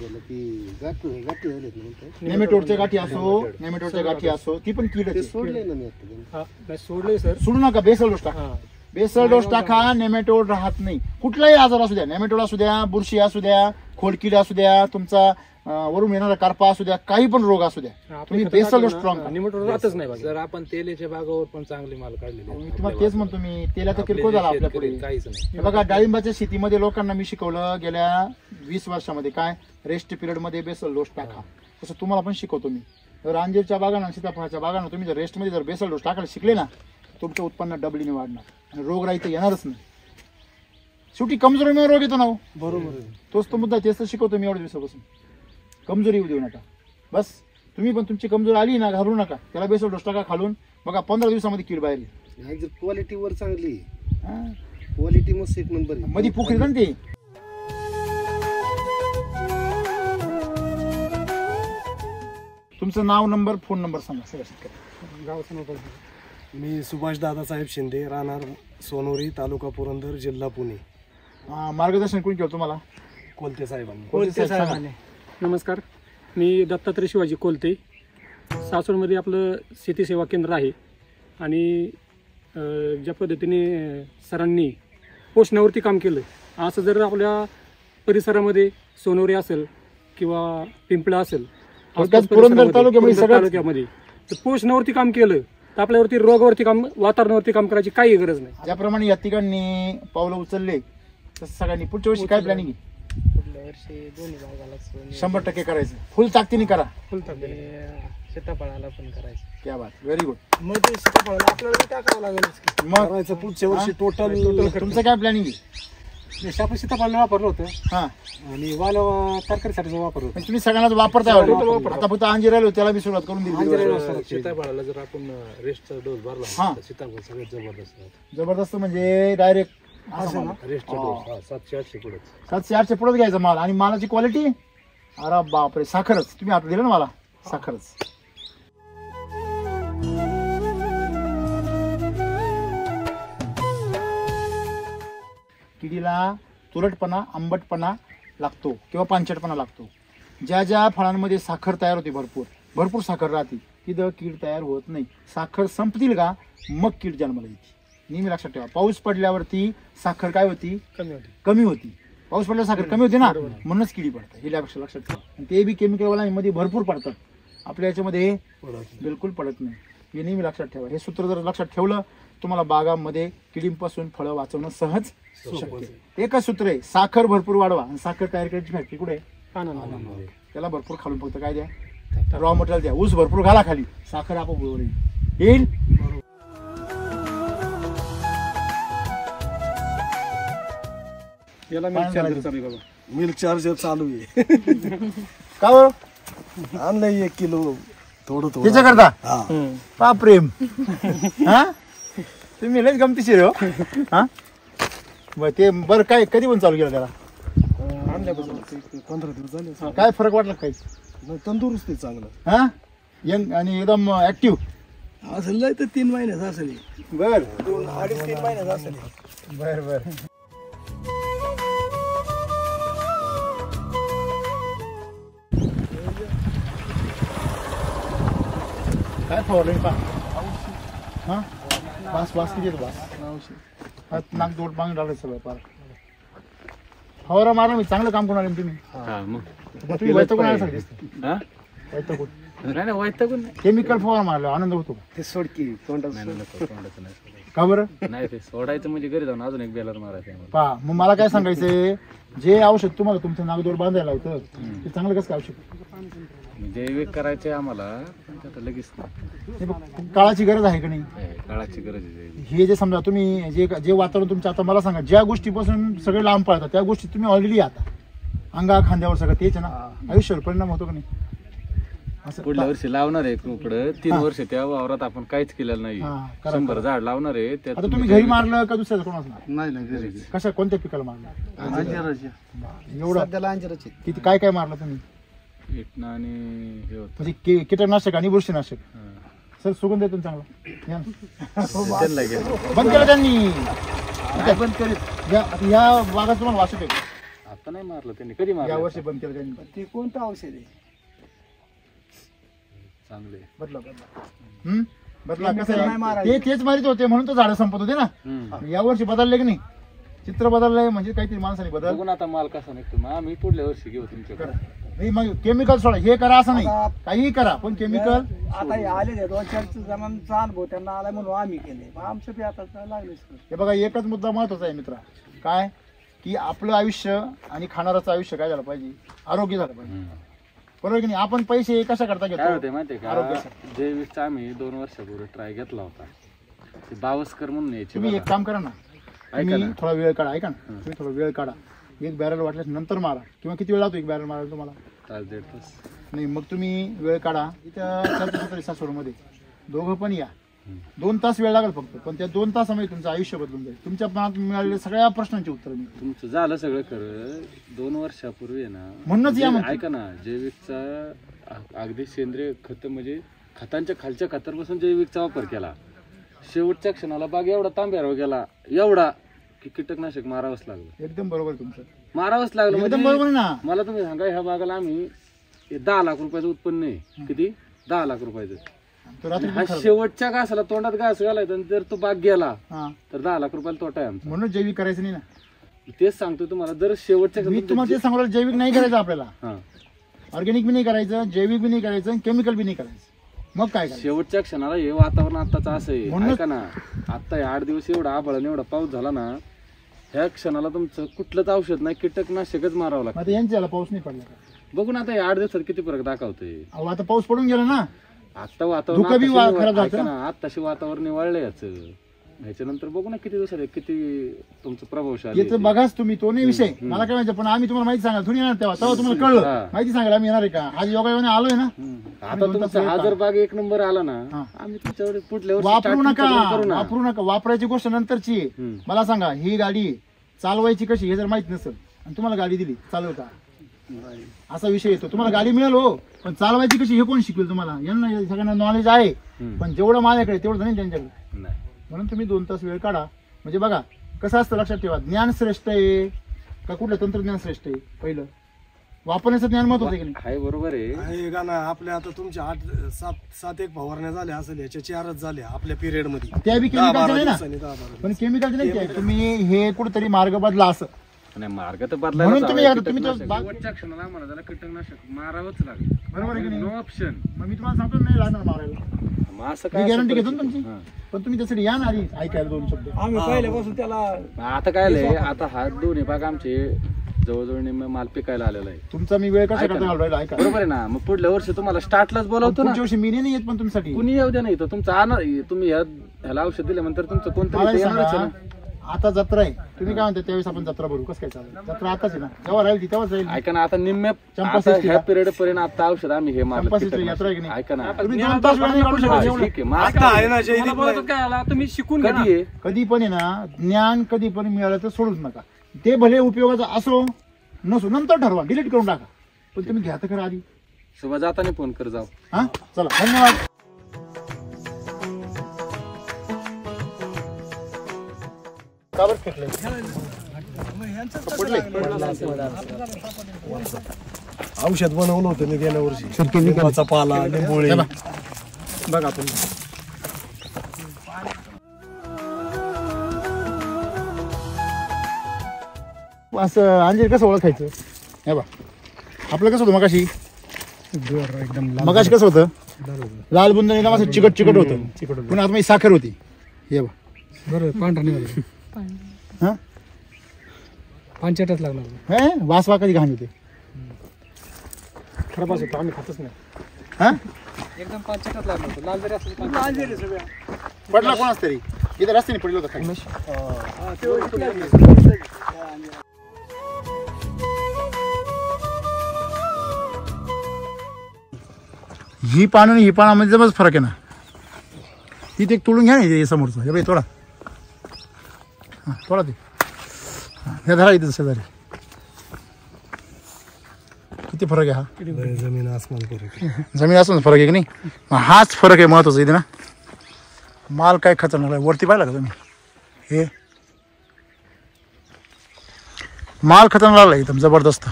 नेमेटोडच्या गाठी असो, ती पण कीड सोडले सर. सोडू नका. बेसल डोस टाका, बेसल डोस टाका. नेमेटोड राहत नाही. कुठलाही आजार असू द्या, नेमेटोड असू द्या, बुरशी असू द्या, खोडकीड असू द्या, तुमचा वरून येणारा करपा असू द्या, काही पण रोग असू द्या, तुम्ही बेसल डोस स्ट्रॉंग राहतच नाही. जर आपण तेलाच्या बागावर पण चांगले माल काढलेले मी तुम्हाला तेच म्हणतो. मी तेलाचा किरकोळ झाला आपल्या पुढे. काहीच नाही. हे बघा, डाळिंबाच्या शेतीमध्ये लोकांना मी शिकवलं गेल्या 20 वर्षामध्ये, काय रेस्ट पिरियड मध्ये बेसल डोस टाका. तसं तुम्हाला पण शिकवतो मी. तर अंजीरच्या बागांना, सीताफळाच्या बागांना तुम्ही जर रेस्ट मध्ये जर बेसल डोस टाकायला शिकले ना, तुमचं उत्पन्न डबलीने वाढणार आणि रोगराई तर येणारच नाही. शेवटी कमजोरीमुळे रोग येतो ना. बरोबर आहे. तोच तो मुद्दा, तेच तर शिकवतो मी एवढ्या दिवसापासून. कमजोरी येऊ देऊ नका बस. तुम्ही पण तुमची कमजोरी आली ना, घाबरू नका. त्याला बेसल डोस टाका खालून, बघा 15 दिवसामध्ये कीड बाहेर येईल. क्वालिटीवर चांगली, क्वालिटी मस्त एक नंबर. मध्ये पोखरी ना ते. तुमचं नाव, नंबर, फोन नंबर सांगा सगळ्या शेतकऱ्यांना. गावाचं नाव काय? मी सुभाष दादासाहेब शिंदे, राहणार सोनोरी, तालुका पुरंदर, जिल्हा पुणे. मार्गदर्शन कोणी केलं तुम्हाला? कोलते साहेबांनी. कोणते साहेब सांगा. नमस्कार, मी दत्तात्रय शिवाजी कोलते. सासवडमध्ये आपलं शेती सेवा केंद्र आहे आणि ज्या पद्धतीने सरांनी पोषणावरती काम केलं, असं जर आपल्या परिसरामध्ये सोनोरी असेल किंवा पिंपळा असेल, पुरंदर तालुक्यामध्ये तर पोषणावरती काम केलं तर आपल्यावरती रोगावरती काम, वातावरणावरती काम करायची काही गरज नाही. ज्याप्रमाणे या तिघांनी पावलं उचलले तसं सगळ्यांनी पुढच्या वर्षी काय प्लॅनिंग आहे? पुढल्या वर्षी दोन्ही भागाला 100% करायचं. फुल ताकदीने करा. सीताफळाला पण करायचं. क्या बात, व्हेरी गुड. मग ते सीताफळाला आपल्याला टाकावं लागेल. मग करायचं पुढच्या वर्षी टोटल. तुमचं काय प्लॅनिंग आहे? आपण सीताफळाला वापरलं होतं हा, आणि वाल तरकारीसाठी वापरलं होतं. पण तुम्ही सगळ्यांनाच वापरताय. आता फक्त अंजीर राहिलो, त्याला बी सुरुवात करून दिली. सीताफळाला जर आपण रेस्टचा डोस हा. भरला तर सीताफळ सगळ्यात जबरदस्त राहतं. जबरदस्त म्हणजे डायरेक्ट रेस्टचा डोस 700-800 पुढे. 700-800 पुढेच घ्यायचा माल. आणि मालाची क्वालिटी, अरे बापरे, साखरच. तुम्ही आता दिलं ना मला, साखरच. किडीला तुरटपणा, आंबटपणा लागतो किंवा पांचटपणा लागतो. ज्या ज्या फळांमध्ये साखर तयार होते, भरपूर साखर राहते, तिथं कीड तयार होत नाही. साखर संपतील का मग कीड जन्माला येते. नेहमी लक्षात ठेवा. पाऊस पडल्यावरती साखर काय होती? कमी होती. पाऊस पडल्यावर साखर कमी होती ना, म्हणूनच किडी पडतात. हे लक्षात ठेवा. आणि ते बी केमिकलवाल्यांमध्ये भरपूर पडतात, आपल्या याच्यामध्ये बिलकुल पडत नाही. हे नेहमी लक्षात ठेवा. हे सूत्र जर लक्षात ठेवलं, तुम्हाला बागामध्ये किडींपासून फळं वाचवणं सहज शक्य. एकच सूत्र आहे, साखर भरपूर वाढवा. आणि साखर तयार करायची फॅक्टरी कुठे आहे? त्याला भरपूर खालून फक्त काय द्या, रॉ मटेरियल द्या, ऊस भरपूर घाला खाली, साखर आपोआप बरोबर येईल. याला पाणी मिल्क चार्जर घालायचं. चालू आहे बाबा. मिल्क चार्जर चालू आहे. का बरं आणलंय 1 किलो थोडं थोडं. त्याच्या करता हा. पा प्रेम हा तुम्ही लयच गमतीशीर हो. हा बरं ते बरं काय कधी पण चालू केलं त्याला? आणल्यापासून 15 दिवस झाले. काय फरक वाटला काही? नाही, तंदुरुस्त आहे चांगलं. हा यंग आणि एकदम ऍक्टिव्ह. असेल तर 3 महिन्याचं असेल. बर 2-2.5-3 महिन्याचं असेल. बर बर. काय फवारणी पा हा बास बास किती येतो बास? हात नाक दोट मागून राहिलं सगळं पार. फवारा मारा मी चांगलं काम करून आले तुम्ही. मग तुम्ही वैतकून आले सगळे दिसते. वैतकून नाही वैतागून केमिकल फवारा मारला आनंद होतो ते सोडकी तोंडात का बरं? नाही ते सोडायचं म्हणजे घरी जाऊन अजून एक बेलर मारायचं. पहा मग मला काय सांगायचंय, जे औषध तुम्हाला तुमचं नागदोड बांधायला होतं ते चांगलं कसं काय औषध? जैविक करायचे आम्हाला आता लगेच हे बघ, काळाची गरज आहे का नाही? काळाची गरज आहे. हे जे समजा तुम्ही जे वातावरण तुमचं, आता मला सांगा ज्या गोष्टीपासून सगळे लांब पळतात त्या गोष्टी तुम्ही ऑलरेडी आता अंगा खांद्यावर सगळं तेच ना, आयुष्यावर परिणाम होतो का नाही? असं पुढल्या वर्षी लावणार आहे रोपडं 3 वर्ष त्या वावरात आपण काहीच केलेलं नाही. हा, करा, 100 झाड लावणार आहे त्यात आता तुम्ही घरी मारलं का दुसऱ्याचं कोण असणार? नाही कशा कोणत्या पिकाला मारलं? एवढं सध्याला अंजिराची. किती काय काय मारलं तुम्ही? इटणं आणि हे होतं. म्हणजे कीटकनाशक आणि बुरशीनाशक. सर सुगंध येतो ना चांगला. या ना. त्यांना गेलं. बंद केलं त्यांनी. बंद केलं या बागात तुम्हाला वास येतो. आता नाही मारलं त्यांनी. कधी या मारलं? वर्षी बंद केलं त्यांनी. ते कोणतं औषध आहे? चांगले. बदला बदला कसं नाही आहे मारायचं. तेच मारित होते म्हणून तो झाडं संपत होते ना. या वर्षी बदलले की नाही? चित्र बदललंय म्हणजे काहीतरी माणसाने बदल. बघून आता माल कसा निघतो मग आम्ही पुढल्या वर्षी घेऊ तुमच्याकडे. नाही मग केमिकल सोडा, हे करा असं नाही, काहीही करा पण केमिकल. आता हे आले 2-4 जणांचा अनुभव त्यांना आला म्हणून आम्ही केले. मग आमचं बी आता लागले. हे बघा एकच मुद्दा महत्वाचा आहे मित्रा, काय की आपलं आयुष्य आणि खाणाराचं आयुष्य काय झालं पाहिजे? आरोग्य झालं पाहिजे. बरोबर की नाही? आपण पैसे कशा करता काय घेतो? होते माहितीये का, आरोग्यासाठी. जैविकचा आम्ही 2 वर्षापूर्वी ट्राय घेतला होता. ते बावस्कर म्हणून यायचे तुम्ही एक बघा. काम करा ना, ऐका तुम्ही ना. थोडा वेळ काढा. ऐका ना, तुम्ही थोडा वेळ काढा, 1 बॅरल वाटल्यास नंतर मारा. किंवा किती वेळ लागतो 1 बॅरल मारायला तुम्हाला? 1.5 तास. नाही मग तुम्ही वेळ काढा. इथं सासवडमध्ये दोघं पण या. 2 तास वेळ लागेल फक्त, पण त्या 2 तासामध्ये तुमचं आयुष्य बदलून जाईल. तुमच्या मनात मिळालेल्या सगळ्या प्रश्नांची उत्तर मिळतील. तुमचं झालं सगळं खरं. 2 वर्षापूर्वी आहे ना, म्हणूनच या म्हणतो. ऐका ना, जैविकचा अगदी सेंद्रिय खत म्हणजे खतांच्या खालच्या खतापासून जैविकचा वापर केला. शेवटच्या क्षणाला बाग एवढा तांब्यावर गेला, एवढा की कीटकनाशक मारावंच लागलं. एकदम बरोबर तुमचं, मारावंच लागलं. एकदम म्हणजे बरोबर ना. मला तुम्ही सांगा, ह्या बागाला आम्ही 10 लाख रुपयाचं उत्पन्न आहे. किती? 10 लाख रुपयाचं. तो रात्री हा शेवटच्या घासाला तोंडात घास घालायचा आणि जर तो बाग गेला हा, तर 10 लाख रुपयाला तोटा आहे आमचा. म्हणून जैविक करायचं नाही ना. तेच सांगतो तुम्हाला, जर शेवटच्या मी तुम्हाला ते सांगतो, जैविक नाही करायचं आपल्याला. हा, ऑर्गॅनिक बी नाही करायचं, जैविक बी नाही करायचं, केमिकल बी नाही करायचं. मग काय करायचं? शेवटच्या क्षणाला हे वातावरण आताच असं आहे. म्हणूनच- ऐका ना, आता हे 8 दिवस एवढा आभाळ आणि एवढा पाऊस झाला ना, ह्या क्षणाला तुमचं कुठलंच औषध नाही, कीटकनाशकच मारावं लागतं. आता यांच्या याला पाऊस नाही पडला का? बघून आता हे 8 दिवसात किती फरक दाखवतोय. अहो आता पाऊस पडून गेला ना. आता वातावरण धुकं बी आत्ताशी खराब निवळ- झालं ऐका ना. ना, आत्ताशी वातावरण निवळलंय याचं. ह्याच्यानंतर बघू ना किती दिवसात किती तुमचं प्रभावशाली येतं बघाच तुम्ही, तो नाही विषय. मला काय माहिती, पण आम्ही तुम्हाला माहिती सांगा थोडी येणार तेव्हा तुम्हाला कळलं. हा. माहिती सांगायला आम्ही येणार आहे का? आज योगायोगाने आलोय ना. आता तुमचा हा जर बाग 1 नंबर आला ना, हा. आम्ही तुमच्यावर पुढल्या वर्षी वापरू starting नका, करू ना. वापरू नका. वापरायची गोष्ट नंतरची आहे. हम्म. मला सांगा, ही गाडी चालवायची कशी हे जर माहित नसेल आणि तुम्हाला गाडी दिली, चालव का? असा विषय येतो. तुम्हाला गाडी मिळेल हो, पण चालवायची कशी हे कोण शिकवेल तुम्हाला? यांना सगळ्यांना नॉलेज आहे, पण जेवढं माझ्याकडे तेवढं नाही त्यांच्याकडे. नाही. म्हणून तुम्ही 2 तास वेळ काढा. म्हणजे बघा कसं असतं, लक्षात ठेवा. ज्ञान श्रेष्ठ आहे का कुठलं तंत्रज्ञान श्रेष्ठ आहे? पहिलं वापरण्याचं ज्ञान महत्वाचं आहे की नाही? आहे, बरोबर आहे. आहे का ना. आपल्या आता तुमच्या 8-7 एक फवारण्या झाल्या असेल, याच्या 4च झाल्या आपल्या पिरियड मध्ये. त्या बी 10-12 केमिकलचे नाही ना, दिवसांनी 10-12 पण केमिकलचे नाही काय. तुम्ही हे कुठेतरी मार्ग बदला असं. नाही, मार्ग तर म्हणून बदलायला तुम्ही हवा. तुम्ही तो कीटकनाशक. बाग- शेवटच्या क्षणाला आम्हाला त्याला कीटकनाशक मारावंच लागलं. बरोबर आहे की नाही? No option. मग मी तुम्हाला सांगतो नाही लागणार मारायला. मग असं मी काय गॅरंटी असं घेतो ना तुमची. हा. पण तुम्ही त्यासाठी या ना आधी ऐकायला 2 शब्द. आम्ही पहिल्यापासून त्याला आता काय झालंय, आता हा दोन्ही बाग आमचे जवळजवळ निम्मे माल पिकायला आलेला आहे. तुमचा मी वेळ कशा ऐका करता ना. घालवायला ऐका बरोबर आहे ना. मग पुढल्या वर्षी तुम्हाला स्टार्टलाच बोलावतो ना. पुढच्या वर्षी मी नाही येत पण तुमच्यासाठी. कुणी येऊ द्या नाही तर तुमचं तुम्ही ह्याला औषध दिल्यानंतर तुमचं कोणतरी मला इथे येणारच आहे सांगा, ना. आता जत्रा आहे, तुम्ही काय म्हणता त्यावेळेस आपण जत्रा भरू, कसं काय चालेल? जत्रा आताच आहे ना, जेव्हा राहील ती तेव्हाच राहील. ऐका ना, आता निम्म्या चंपा आता सृष्टीला. ह्या पिरियड पर्यंत आता औषध आम्ही हे मारलं चंपा सृष्टीला कीटकनाशक. यात्रा आहे की नाही? ऐका ना, तुम्ही 2 तास वेळ नाही काढू शकत हा, एवढं. ठीक आहे. मग आता आहे ना मला जयदीप बोलायचं काय आला तुम्ही शिकून घ्या ना. कधी आहे कधी पण आहे ना, ज्ञान कधी पण मिळालं तर सोडूच नका. ते भले उपयोगाचं असो नसो, नंतर ठरवा, डिलीट करून टाका, पण तुम्ही घ्या तर खरं आधी. सुबह जाताना फोन कर जाऊ. हा चला, धन्यवाद. का बरं फेकले? औषध बनवलं होतं मी गेल्या वर्षी. लिंबाचा पाला, लिंबोळी. बघा तुम्ही, असं अंजीर कसं ओळखायचं? हे बा, आपलं कसं होतं मगाशी? मगाशी कसं होतं? लाल बुंद एकदम असं चिकट चिकट होतं, पण आता माझी साखर होती. हे बा, हा पांचटच लागला. हे वासवा कधी घाण होते. खराब होतो आम्ही खातच नाही. हा एकदम पांचटच लागला होतो. लाल जरी असं पडला कोणाच तरी इथं रस्त्याने पडलं होतं खाली. ही पान आणि ही पानामध्ये जबरच फरक आहे ना. तिथे एक तोडून घ्या ना, हे समोरचं हे बाई तोडा. हा तोडा ते. हे धरा इथं शेजारी. किती फरक आहे हा? जमीन आसमान फरक आहे. जमीन असून फरक आहे की नाही? मग हाच फरक आहे महत्वाचा इथे ना. माल काय खतरनाक आहे, वरती पाहिला का तुम्ही? हे माल खतरनाक लागला एकदम जबरदस्त.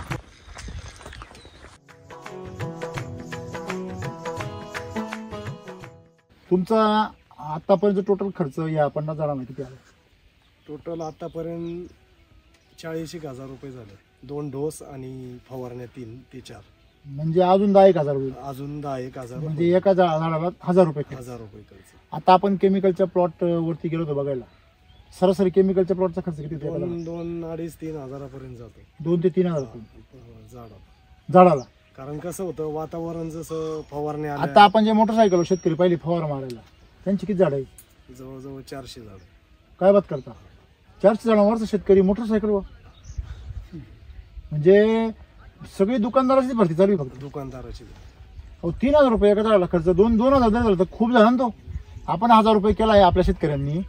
तुमचा आतापर्यंत टोटल खर्च या 50 झाडांना किती आला? टोटल आतापर्यंत 40,000 रुपये झाले. 2 डोस आणि फवारण्या 3 ते 4. म्हणजे अजून 10,000 होईल. अजून 10,000 म्हणजे एका झाडाला 1,000 रुपये खर्च. 1,000 रुपये खर्च. आता आपण केमिकलच्या प्लॉट वरती गेलो होतो बघायला. सरासरी केमिकलच्या प्लॉटचा खर्च किती होतो? 2-2.5-3 हजारापर्यंत जातो 2 ते 3 हजार रुपये झाडाला. झाडाला. कारण कसं होतं, वातावरण जसं फवारण्या आता आल्या, आपण जे मोटरसायकल शेतकरी पहिले फवारा मारायला, त्यांची किती झाड आहे? जवळजवळ 400 झाड. काय बात करता? 400 झाडांवरचा शेतकरी मोटरसायकलवर, म्हणजे सगळी दुकानदाराची भरती चालू आहे फक्त. दुकानदाराची 3,000 रुपये एका झाडाला खर्च. 2,000 झालं तर खूप झाला ना तो. आपण 1,000 रुपये केला आहे आपल्या शेतकऱ्यांनी,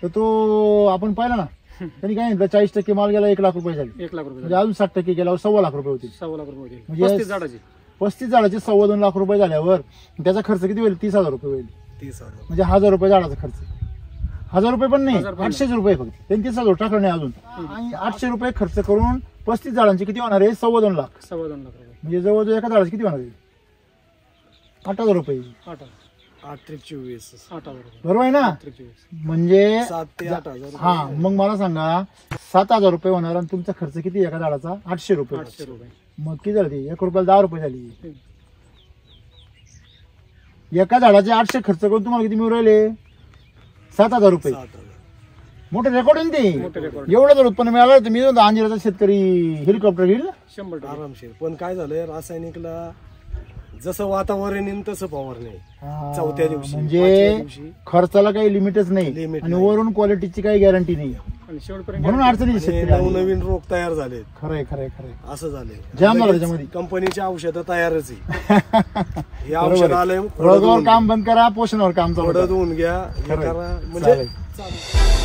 तर तो आपण पाहिला ना, त्यांनी काय नाही 40% माल गेला 1 लाख रुपये झाले. 1 लाख रुपये म्हणजे अजून 60% गेल्यावर 1.25 लाख रुपये होतील. 1.25 लाख रुपये होतील. म्हणजे 35 झाडाची 35 झाडाचे 2.25 लाख रुपये झाल्यावर त्याचा खर्च किती होईल? 30,000 रुपये होईल. 30,000. म्हणजे 1,000 रुपये झाडाचा खर्च. 1,000 रुपये पण नाही, 1,000 रुपये 800 रुपये फक्त. त्यांनी 30,000 टाकलं नाही अजून. आणि 800 रुपये खर्च करून 35 झाडांचे किती होणार आहे? 2.25 लाख. 2.25 लाख रुपये. म्हणजे जवळजवळ एका झाडाचे किती होणार आहे? 8,000 रुपये. 8-24. 8,000 रुपये. बरोबर आहे ना? 23. म्हणजे 7 ते 8,000. हा, मग मला सांगा 7,000 रुपये होणार आणि तुमचा खर्च किती एका झाडाचा? 800 रुपये. 800 रुपये. मग किती झाली? 1 रुपयाला 10 रुपये झाली. एका झाडाचे 800 खर्च करून तुम्हाला किती मिळू राहिले? 7,000 रुपये. 7,000. मोठं रेकॉर्ड आहे ते. मोठं रेकॉर्ड. एवढं जर उत्पन्न मिळालं तर मी म्हणतो अंजिराचा शेतकरी हेलिकॉप्टर घेईल ना. 100%. आरामशीर. पण काय झालंय, रासायनिकला जसं वातावरण येईल तसं फवारणी आहे. हा, चौथ्या दिवशी, म्हणजे पाचव्या दिवशी खर्चाला काही लिमिटच नाही लिमिट आणि नाही. वरून क्वालिटीची काही गॅरंटी नाही, आणि शेवटपर्यंत म्हणून अडचणी आणि शेतकरी आले. नवनवीन रोग तयार झाले. खरंय खरंय खरंय. असं झालंय. जाम झालं लगेच त्याच्यामध्ये. कंपनीची औषधं तयारच आहे. हे औषध आलंय, रोगावर काम बंद करा, पोषणावर काम चालू थोडं करा. धुवून घ्या, हे खरंय. करा, म्हणजे चालेल. चालेल.